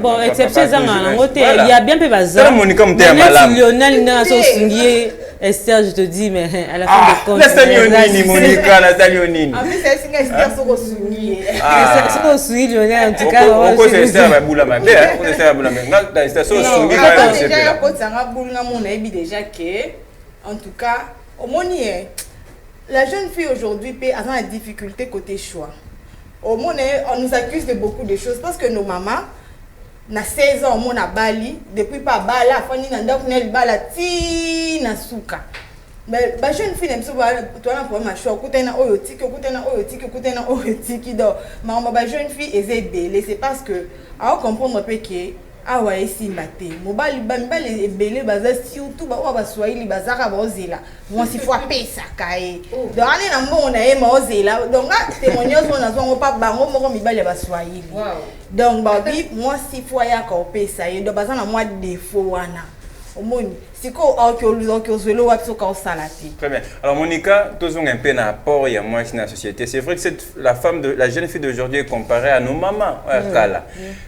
Bon exception ça na hôtel il y a bien peu bazar. Monica mté malade. Lionel na so sungier Esther je te dis mais à la fin de compte. La Salionini Monica la Salionini. En plus c'est singa Esther so sungier. C'est so sungier Lionel en tout cas. On ko Esther ba bula mabe on Esther ba bula mabe. Ngal Esther so sungier ba c'est déjà ko tsanga bula mon ebi déjà que en tout cas au moni la jeune fille aujourd'hui a la difficulté côté choix. Au monde, on nous accuse de beaucoup de choses parce que nos mamans, na 16 ans, on a Bali, depuis pas Bala, Fanny Nanda, on a Bala, ti na souka. Mais la jeune fille n'aime pas toi un problème à choix. Écoutez na oyotiki, donc maman la jeune fille est belle. C'est parce que à comprendre un peu que ah ouais ici maté mobali bambale belé baza surtout ba wa baswahili bazaka bazela moi si fois pesa kae donc allez na mbongo na yema ozela donc témoignage on a zongo pa bango moko mibali baswahili donc babi moi si fois ya ka pesa et donc bazana moi défaut wana omoni siko audio wapi ka salati. Très bien. Alors Monica, tous ont un peu d'apport il y a moins dans la société. C'est vrai que la jeune fille d'aujourd'hui est comparée à nos mamans Kala.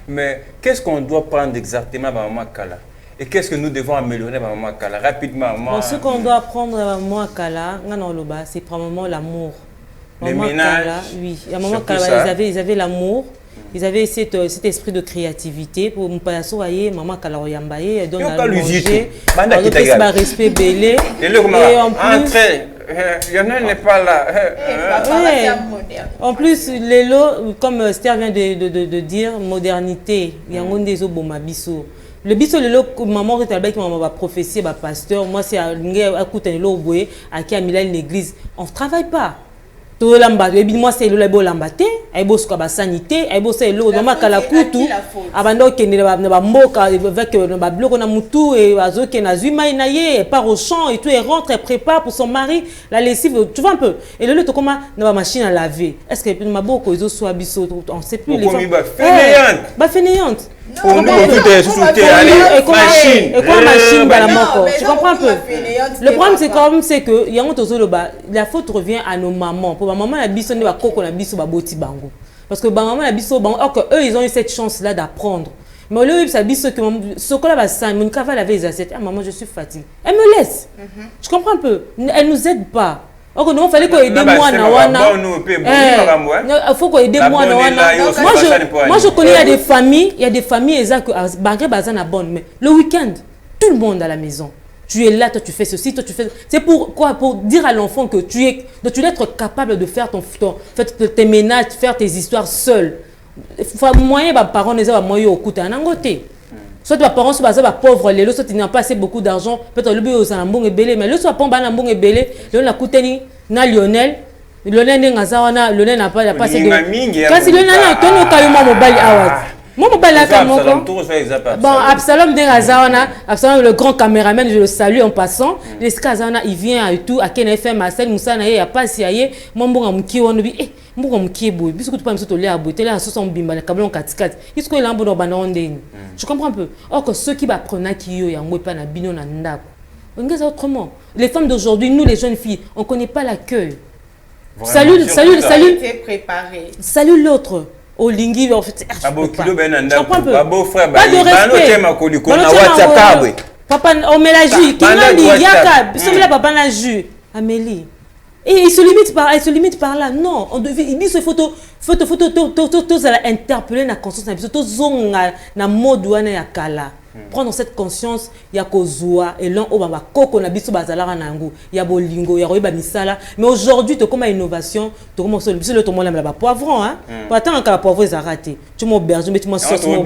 Mais qu'est-ce qu'on doit prendre exactement à maman Kala? Et qu'est-ce que nous devons améliorer à maman Kala rapidement? Bon, ce qu'on doit apprendre à maman Kala, c'est probablement l'amour. Les ménages. Oui, à maman Kala, ils avaient l'amour. Ils avaient cet esprit de créativité pour me passer voyez maman Kalaroyambaye donc à manger avec respect belé et en plus Lionel n'est pas là. En plus les lots comme Esther vient de dire modernité il y a un des obomabiso le biso le maman qui m'a prophétie ba pasteur moi c'est à écouter le boye à qui a mis une église on travaille pas tout lamba moi c'est le beau lambate ay bo ska ba sanité ay bo c'est le mama kala kutu abando ke ne ba mboka avec ba bloko na mutu et azo ke na zuma na ye part au champ et tout et rentre et prépare pour son mari la lessive tu vois un peu et le to comment na ba machine à laver est-ce que ma boko izo soit biso on sait plus les gens ba fainéante. Pour nous, allez, machine. Et quoi machine dans la moko? Tu comprends un peu? Le problème c'est comme c'est que la faute revient à nos mamans. Pour ma maman la biso ne va koko na biso ba boti bango. Parce que ma maman la biso bango or que eux ils ont eu cette chance là d'apprendre. Mais au lieu de ça biso que ce qu'on va ça mon cavale avait les assiettes. Ah maman je suis fatiguée. Elle me laisse. Tu comprends un peu? Elle nous aide pas. Ok, non, il fallait qu'on aide moi na wana. Il faut qu'on aide moi na wana. Moi je connais il y a des familles que bagre bazana bonne mais le week-end tout le monde à la maison. Tu es là, toi tu fais ceci, toi tu fais. C'est pour quoi? Pour dire à l'enfant que tu dois être capable de faire tes ménages, faire tes histoires seul. Faut moyen ba parents les a moyen au côté nangote. Soit tes parents sont pauvres, les autres n'ont pas assez beaucoup d'argent, peut-être le bio ça bon et belé, mais le soit pas un bon et belé, le la coûté na Lionel n'a pas assez de. Quand si Lionel a tenu au caillou mobile award. Mon mobile là comme bon Absalom Absalom le grand caméraman, je le salue en passant. Les Kazana il vient et tout à Ken FM à Sel Moussa na ya pas si aye mon bon amki on bi mbongo mkie boy biscuit pas mso tolé aboy télé à 60 bimba na kablon 4-4 est-ce que lambo no banonde je comprends un peu or que ceux qui va prendre qui yo yango pa na bino na ndako on regarde autrement les femmes d'aujourd'hui nous les jeunes filles on connaît pas l'accueil salut l'autre au lingi en fait abo kilo ben na ndako abo frère ba papa on met la jus kingali yaka somela papa na jus Amélie. Et il se limite par là. Non, on devait il dit ce photo à interpeller na conscience photo zonga na mode wana ya kala. Prendre cette conscience ya kozua et l'on obaba koko na biso bazala na ngo ya bolingo ya royeba misala mais aujourd'hui to comme innovation to comme so le to mola ba poivron hein pour attendre que la poivron est raté tu m'auberge mais tu m'en sauce non non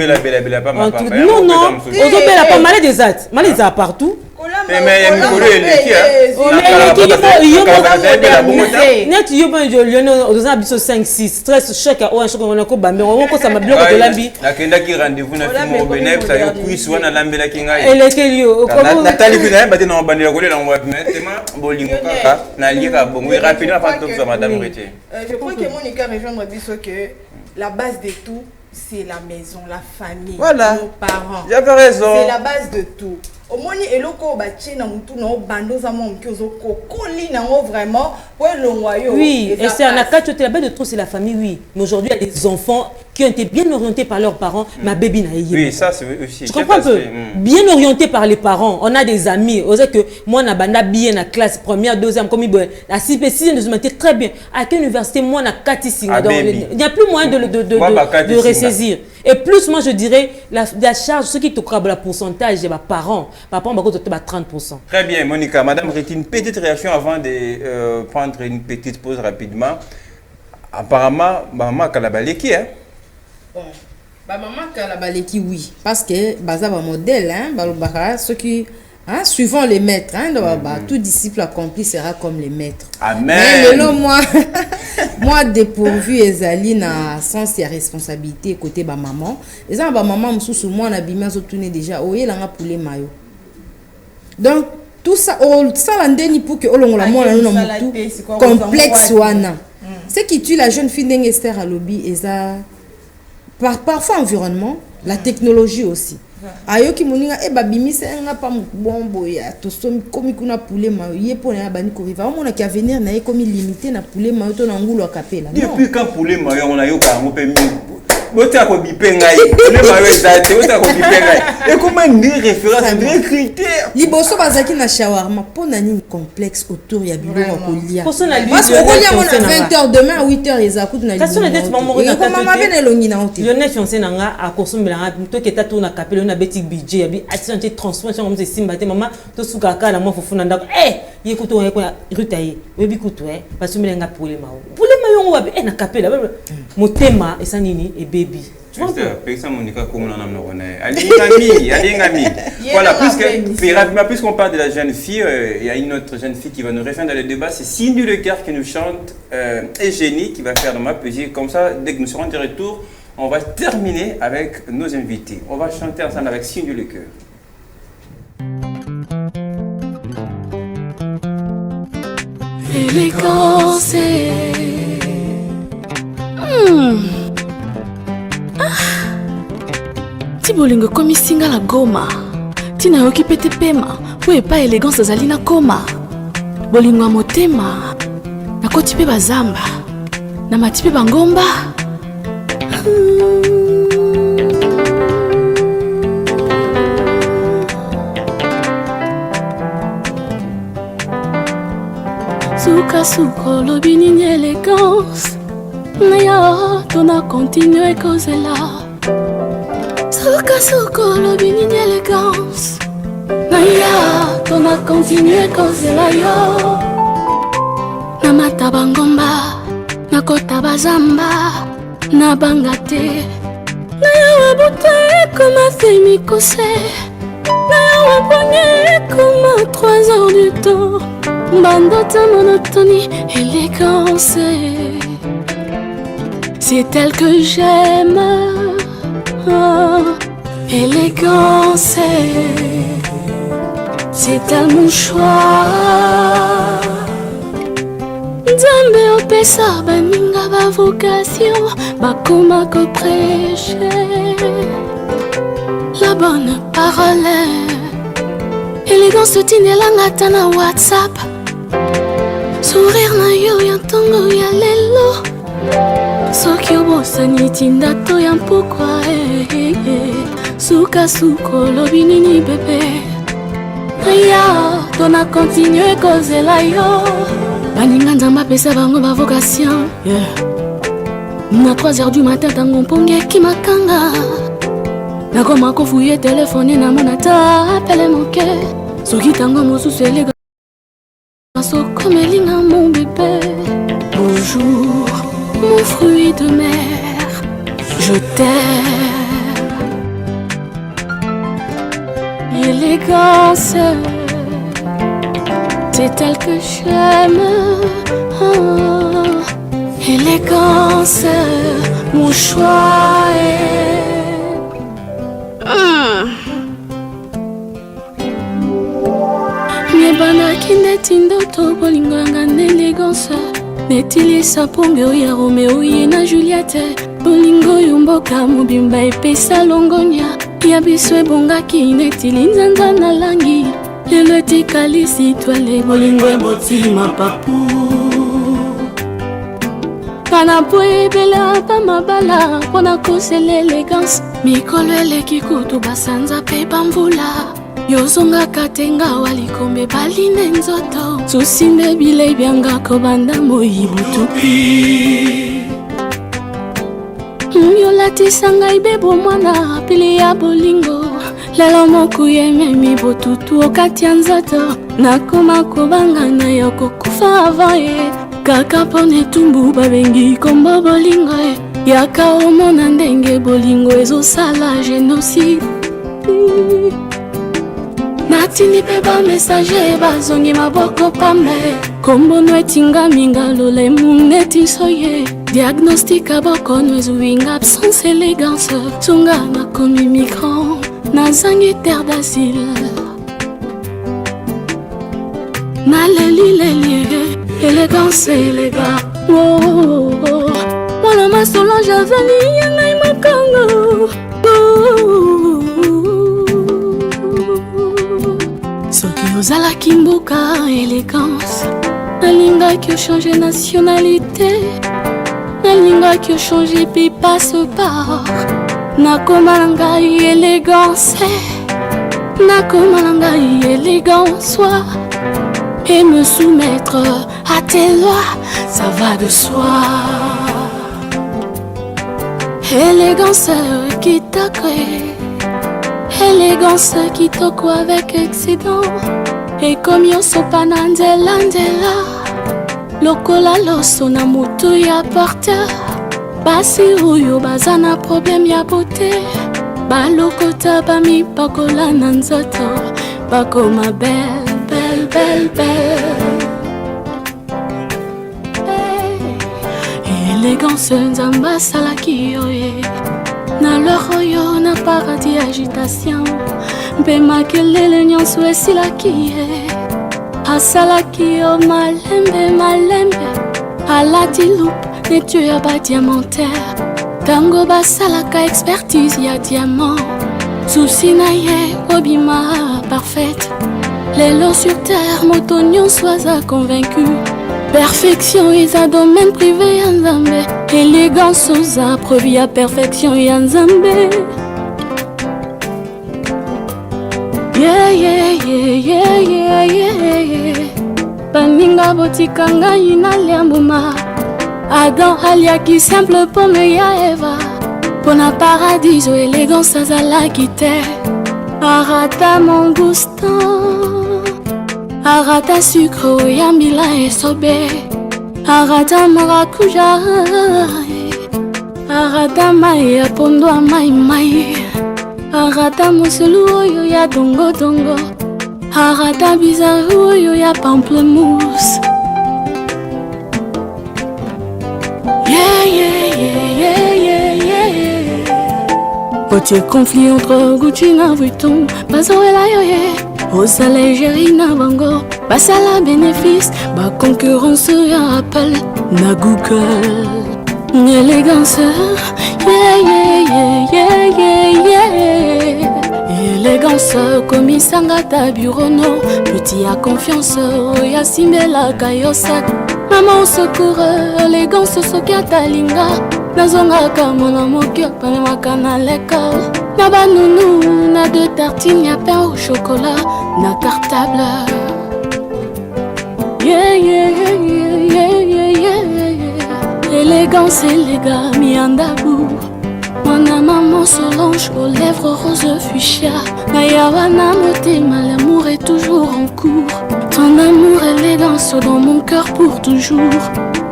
ozobela pas mal des actes mal les a partout mais micro eleki net yo ben je lionel oza biso 5 6 stress choc à orange on ko bambe on ko ça ma biloko de lambi nakenda ki rendez-vous na film benep ça yo quiz wana lambela ki ngai elekelio natali kuna bati na bandela kolela ngwa tema bolingo kaka na lika bongo rapidement avant tout ça madame Retier je crois que Monica rejoindre biso que la base de tout c'est la maison, la famille, voilà. Nos parents. J'avais raison. C'est la base de tout. Au moins, eloko bachi na mutu na bando za mon kiozo kokoli na vraiment pour le noyau. Oui, et c'est un acte la base de tout c'est la famille oui. Mais aujourd'hui il y a des enfants qui ont été bien orientés par leurs parents, ma bébé na yé. Oui, ça c'est aussi. Tu comprends un peu? Bien orientés par les parents. On a des amis, on sait que moi na banda bien na classe première, deuxième comme il la 6e de se très bien. À quelle université moi na 4 ici il n'y a plus moyen de ressaisir. Et plus moi je dirais la charge ce qui te crabe la pourcentage des parents. Papa on va côté 30%. Très bien Monica, madame Retier, une petite réaction avant de prendre une petite pause rapidement. Apparemment maman Kalabaleki hein. Bon, maman Kalabaleki oui parce que baza ba modèle hein balobaka ceux qui hein, suivant les maîtres hein tout disciple accompli sera comme les maîtres. Amen. Mais non moi dépourvu ezali na sens ya responsabilité côté ba maman eza ba maman mususu moi na bima zo tourner déjà oyelanga poulet mayo. Donc tout ça ça landeni pour que olongola moi na mutu complexe wana. Ce qui tue la jeune fille d'Esther à lobby eza parfois environnement, la technologie aussi. Ayoki moninga e babimisa nga pa bombo ya to somi komi kuna poulet ma ye pona ya bani ko riva on a ki avenir na ye komi limité na poulet ma to na ngulu akapela. Depuis quand poulet ma on a yo ka ngo pe mi bota ko bipenga ye poulet ma yo date bota ko bipenga et comment ni référence ni critère liboso bazaki na shawarma pona ni complexe autour ya biloko ko lia parce que on lia mona 20h demain à 8h ezakut na liboso na date maman na mama bene longi na hotel Lionel fiancé nanga a consommela to ke tatu na kapelo na beti budget ya bi attention transformation comme c'est simba te maman to suka ka na mo fufuna ndako yekuto ko rutaye webi kuto parce que melenga poulet ma yo ngo wabi na kapela motema esa nini e baby Voilà, puisqu'on parle de la jeune fille, il y a une autre jeune fille qui va nous rejoindre dans le débat, c'est Cindy Lecoeur qui nous chante et Génie qui va faire de ma plaisir. Comme ça, dès que nous serons de retour, on va terminer avec nos invités. On va chanter ensemble avec Cindy Lecoeur. Élégance. Ti bolingo komi singa la goma tina yoki pete pema po epa élégance azali na koma bolingo ya motema nakoti mpe bazamba na mati mpe bangomba suka suko lobi nini élégance naya tona continue kozela suka suko lobi nini élégance naya tona continue kozela yo namata bangomba nakota bazamba nabanga te naya wabuta ekoma femikose naya wabonye ekoma 3 heures du temps bandota monotonie élégance. C'est elle que j'aime, élégance. C'est elle mon choix. Nzambe opesa baninga ba vocation, bakoma ko prêcher la bonne parole. Élégance tinelanga tana WhatsApp. Sourire na yo ya ntongo ya lelo. Soki obosani tinda to ya mpokwa suka suko lobi nini bebe aya tona continue kozela yo baninga nzambe apesa bango ba vocation na 3 heures du matin tango mpongeki makanga nakoma kofuye telefone namona ta apele moke soki tango mosusu elega sokomelinga mon bébé bonjour mon fruit de mer, je t'aime. Élégance, c'est elle que j'aime. Élégance, mon choix est. Miebana kineti ndoto bolingo yanga n'élégance. Netilisa pombe oya Romeo ye na Juliette bolingo yomboka mobimba epesa longonya ya biso ebongaki netili nzanza na langi lelo etikali toile bolingo ebotima papu kana po ebela pa mabala mpona kosela élégance mikolo eleki kutu basanza mpe bamvula yozongaka te nga walikombe baline nzoto susimbe bilei byanga kobanda moyibu tupi yolatisa ngai bebo mwana pili ya bolingo lelo moku yememi botutu okati ya nzoto nakoma kobanga na yo kokufa avant ye kaka mpona etumbu babengi kombo bolingo yaka omona ndenge bolingo ezosala génocide natini mpe bamessage bazongi maboko pambe kombono etingami ngalolemu neti soye diagnostika bokono ezuwinga absence élégance sunga nakomi migrant nazangi terre d'asile nalelileli élégance éléga mwana masolange avali yangai mokongo soki ozalaki mboka élégance nalingaki ochange nationalité nalingaki ochange puis passeport nakoma na ngai élégance nakoma na ngai élégance et me soumettre à tes lois ça va de soi élégance qui t'a créé élégance kitoko avec excédent et comme yosopa na nzela nzela lokola loso na moto ya porteur basi oyo baza na problème ya beauté balokota bamipakola na nzoto bakoma belle belle belle belle élégance nzambe asalaki yo ye na loro oyo na paradis agitation mpe makelele nyonso esilaki ye asalaki yo malembe malembe alati loupe netue ya badiamantaire tango basalaka expertise ya diamant susi na ye obima parfaite lelo sur terre moto nyonso aza convaincu perfection eza domaine privé ya nzambe élégance oza preuve ya perfection ya nzambe yeah, yeah, yeah, yeah, yeah, yeah. Baninga botika ngai na liambuma Adam aliaki simple pomme ya Eva Pona paradiso élégance azalaki te Arata mon gustan Arata sucre ya mila esobe Arata maracuja Arata mai ya pondo a mai mai Arata musulu oyo ya dongo dongo Arata bizarre oyo ya pamplemousse Yeah yeah yeah yeah yeah yeah Potier conflit entre Gucci na Vuitton Bazoela yo ye Osa Algérie na bango Basala bénéfice Ba concurrence ya Apple na Google Élégance Yeah yeah yeah yeah yeah Élégance komisanga ta bureau no Petit ya confiance ya simbela kayosat Maman au secours élégance soki atalinga Nazongaka mona moki panemaka na leka Na banounou na deux tartines ya pain au chocolat Na cartable Yeah yeah yeah yeah yeah yeah Élégance éléga miandabou Mona maman Solange aux lèvres rose fuchsia Nayawana motema l'amour est toujours en cours Ton amour élégance dans mon cœur pour toujours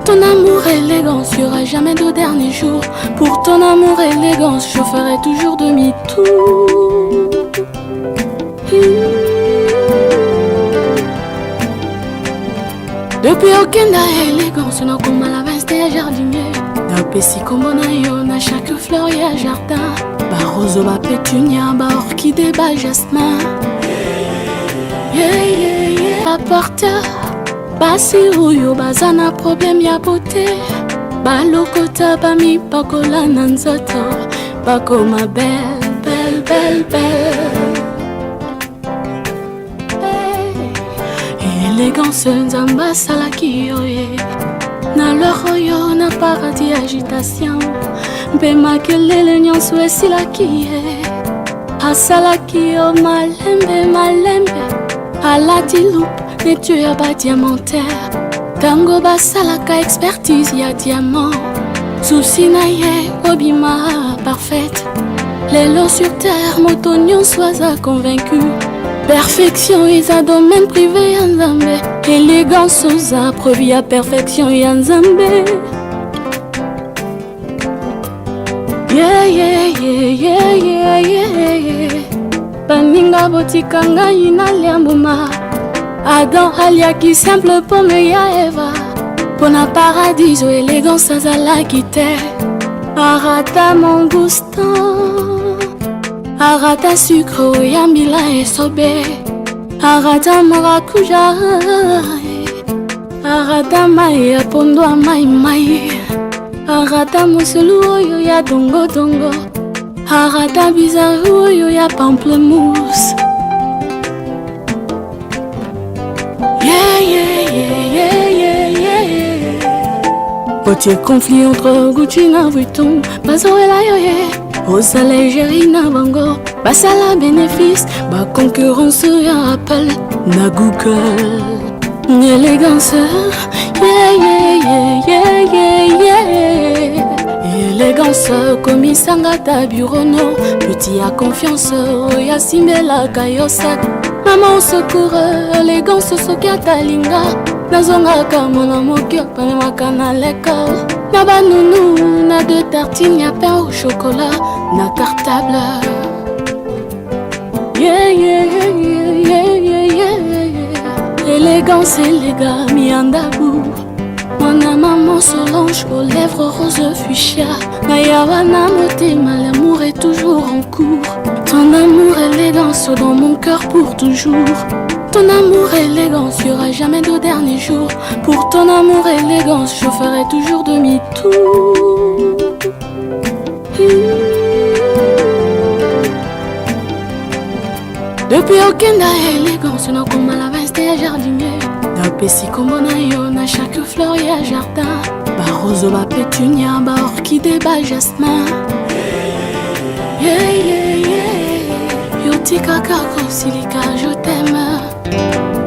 Ton amour élégance, y'aura jamais de dernier jour Pour ton amour élégance, je ferai toujours demi-tour Depuis aucune élégance, n'a comme à la veste et jardinier Napesi kombo na yo na chaque fleur ya jardin Ba rose ba pétunia, ba orchidée, ba jasmin Yeah yeah yeah Apporteur Basi oyo baza na problème ya beauté Balokota bamipakola na nzoto Bakoma belle belle belle belle Élégance nzambe asalaki yo ye Na loro oyo na paradis agitation Mpe makelele nyonso esilaki ye Asalaki yo malembe malembe Alati loupe netue ya badiamantaire Tango basalaka expertise ya diamant Susi na ye obima parfaite Lelo sur terre moto nyonso aza convaincu Perfection eza domaine privé ya nzambe Élégance oza preuve ya perfection ya nzambe Yeah yeah yeah yeah yeah yeah Baninga botika ngai na liambuma Adam aliaki simple pomme ya Eva Pona paradiso élégance azalaki te Arata mon gustan Arata sucre ya mila esobe Arata maracuja Arata mai ya pondo a mai mai Arata musulu oyo ya dongo dongo Arata bizarre oyo ya pamplemousse Yeah yeah yeah yeah yeah yeah Potier conflit entre Gucci na Vuitton Bazoela yo ye Osa Algérie na bango Basala bénéfice Ba concurrence ya Apple na Google Élégance Yeah yeah yeah yeah yeah yeah Élégance komisanga ta bureau no Petit ya confiance ya simbela kayosat Maman au secours élégance soki atalinga Nazongaka mona moki panemaka na leka Na banounou, na deux tartines, y'a pain au chocolat, na cartable. Yeah, yeah, yeah, yeah, yeah, yeah, yeah. Élégance, élégant, miandabou. Mon maman Solange aux lèvres roses fuchsia. Nayawana motema, l'amour est toujours en cours. Ton amour, élégance dans mon cœur pour toujours. Ton amour, élégance, y'aura jamais de dernier jour. Pour ton amour, élégance, je ferai toujours demi-tour. Depuis aucune élégance, on a comme à la veste et jardinier. Na pesi kombo na yo, na chaque fleur y'a jardin. Ba rose, ba pétunia, ba orchidée, ba jasmin. Yeah, yeah, yeah. Yo tika kako silika, je t'aime.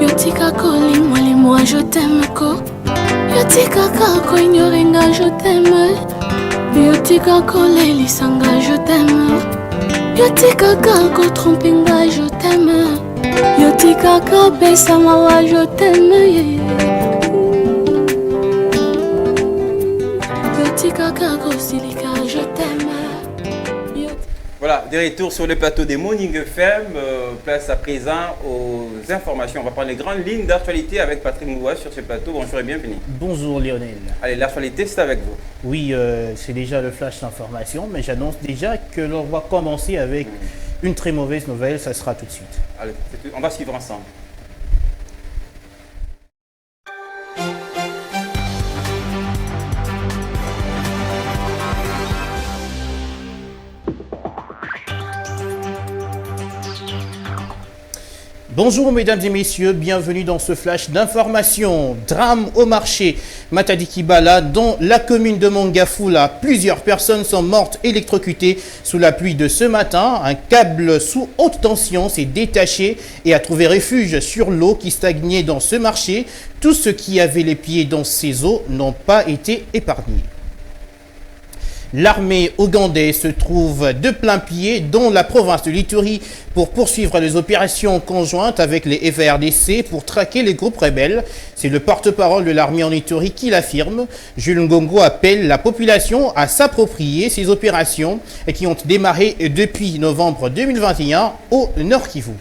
Yo tika ko limwa, je t'aime ko. Yo tika kako ignorenga, je t'aime. Yo tika ko lelisanga, je t'aime. Yo tika kako trompinga, je t'aime. Yo tika ka pesa mawa, je t'aime. Yo tika kako silika, je t'aime. Voilà, de retour sur le plateau des Morning FM. Place à présent aux informations. On va prendre les grandes lignes d'actualité avec Patrick Mouwa sur ce plateau. Bonjour et bienvenue. Bonjour Lionel. Allez, l'actualité, c'est avec vous. Oui, c'est déjà le flash d'information, mais j'annonce déjà que l'on va commencer avec une très mauvaise nouvelle. Ça sera tout de suite. Allez, on va suivre ensemble. Bonjour mesdames et messieurs, bienvenue dans ce flash d'information. Drame au marché Matadi-Kibala dans la commune de Mongafula. Plusieurs personnes sont mortes électrocutées sous la pluie de ce matin. Un câble sous haute tension s'est détaché et a trouvé refuge sur l'eau qui stagnait dans ce marché. Tous ceux qui avaient les pieds dans ces eaux n'ont pas été épargnés. L'armée ougandaise se trouve de plein pied dans la province de l'Ituri pour poursuivre les opérations conjointes avec les FARDC pour traquer les groupes rebelles. C'est le porte-parole de l'armée en Ituri qui l'affirme. Jules Ngongo appelle la population à s'approprier ces opérations qui ont démarré depuis novembre 2021 au Nord Kivu.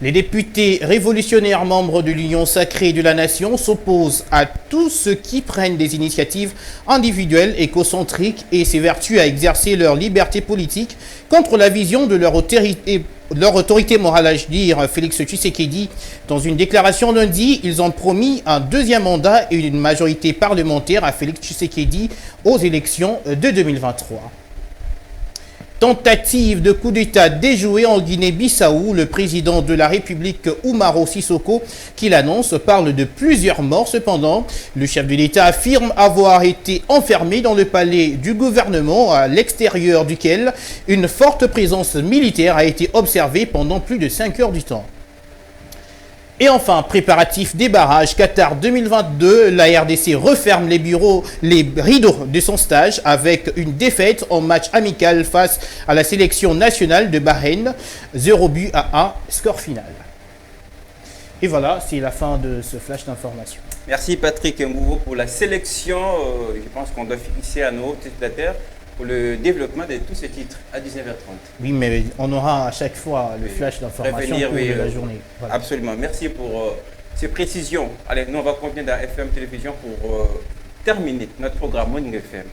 Les députés révolutionnaires membres de l'Union sacrée de la nation s'opposent à tous ceux qui prennent des initiatives individuelles écocentriques et s'évertuent à exercer leur liberté politique contre la vision de leur autorité morale, à dire Félix Tshisekedi. Dans une déclaration lundi, ils ont promis un deuxième mandat et une majorité parlementaire à Félix Tshisekedi aux élections de 2023. Tentative de coup d'État déjouée en Guinée-Bissau, le président de la République Umaro Sissoko, qui l'annonce, parle de plusieurs morts. Cependant, le chef de l'État affirme avoir été enfermé dans le palais du gouvernement, à l'extérieur duquel une forte présence militaire a été observée pendant plus de 5 heures du temps. Et enfin, préparatif des barrages Qatar 2022, la RDC referme les rideaux de son stage avec une défaite en match amical face à la sélection nationale de Bahreïn, 0-1, score final. Et voilà, c'est la fin de ce flash d'information. Merci Patrick Mouvo pour la sélection. Je pense qu'on doit fixer à nos téléspectateurs pour le développement de tous ces titres à 19h30. Oui, mais on aura à chaque fois le flash d'information de la journée. Voilà. Absolument. Merci pour ces précisions. Allez, nous on va continuer dans FM Télévision pour terminer notre programme Morning FM.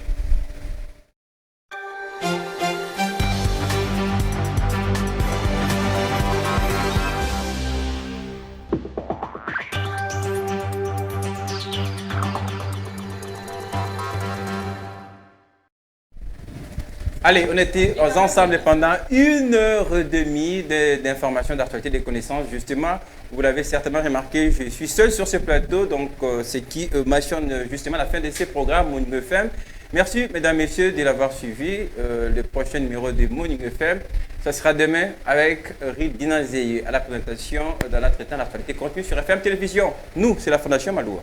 Allez, on était ensemble pendant 1h30 d'informations, d'actualité, de connaissances. Justement, vous l'avez certainement remarqué, je suis seul sur ce plateau, donc ce qui mentionne justement la fin de ces programmes Morning FM. Merci, mesdames, messieurs, de l'avoir suivi. Le prochain numéro de Morning FM, ça sera demain avec Reed Dinazeye à la présentation dans l'entretien de l'actualité continue sur FM Télévision. Nous, c'est la Fondation Maloua.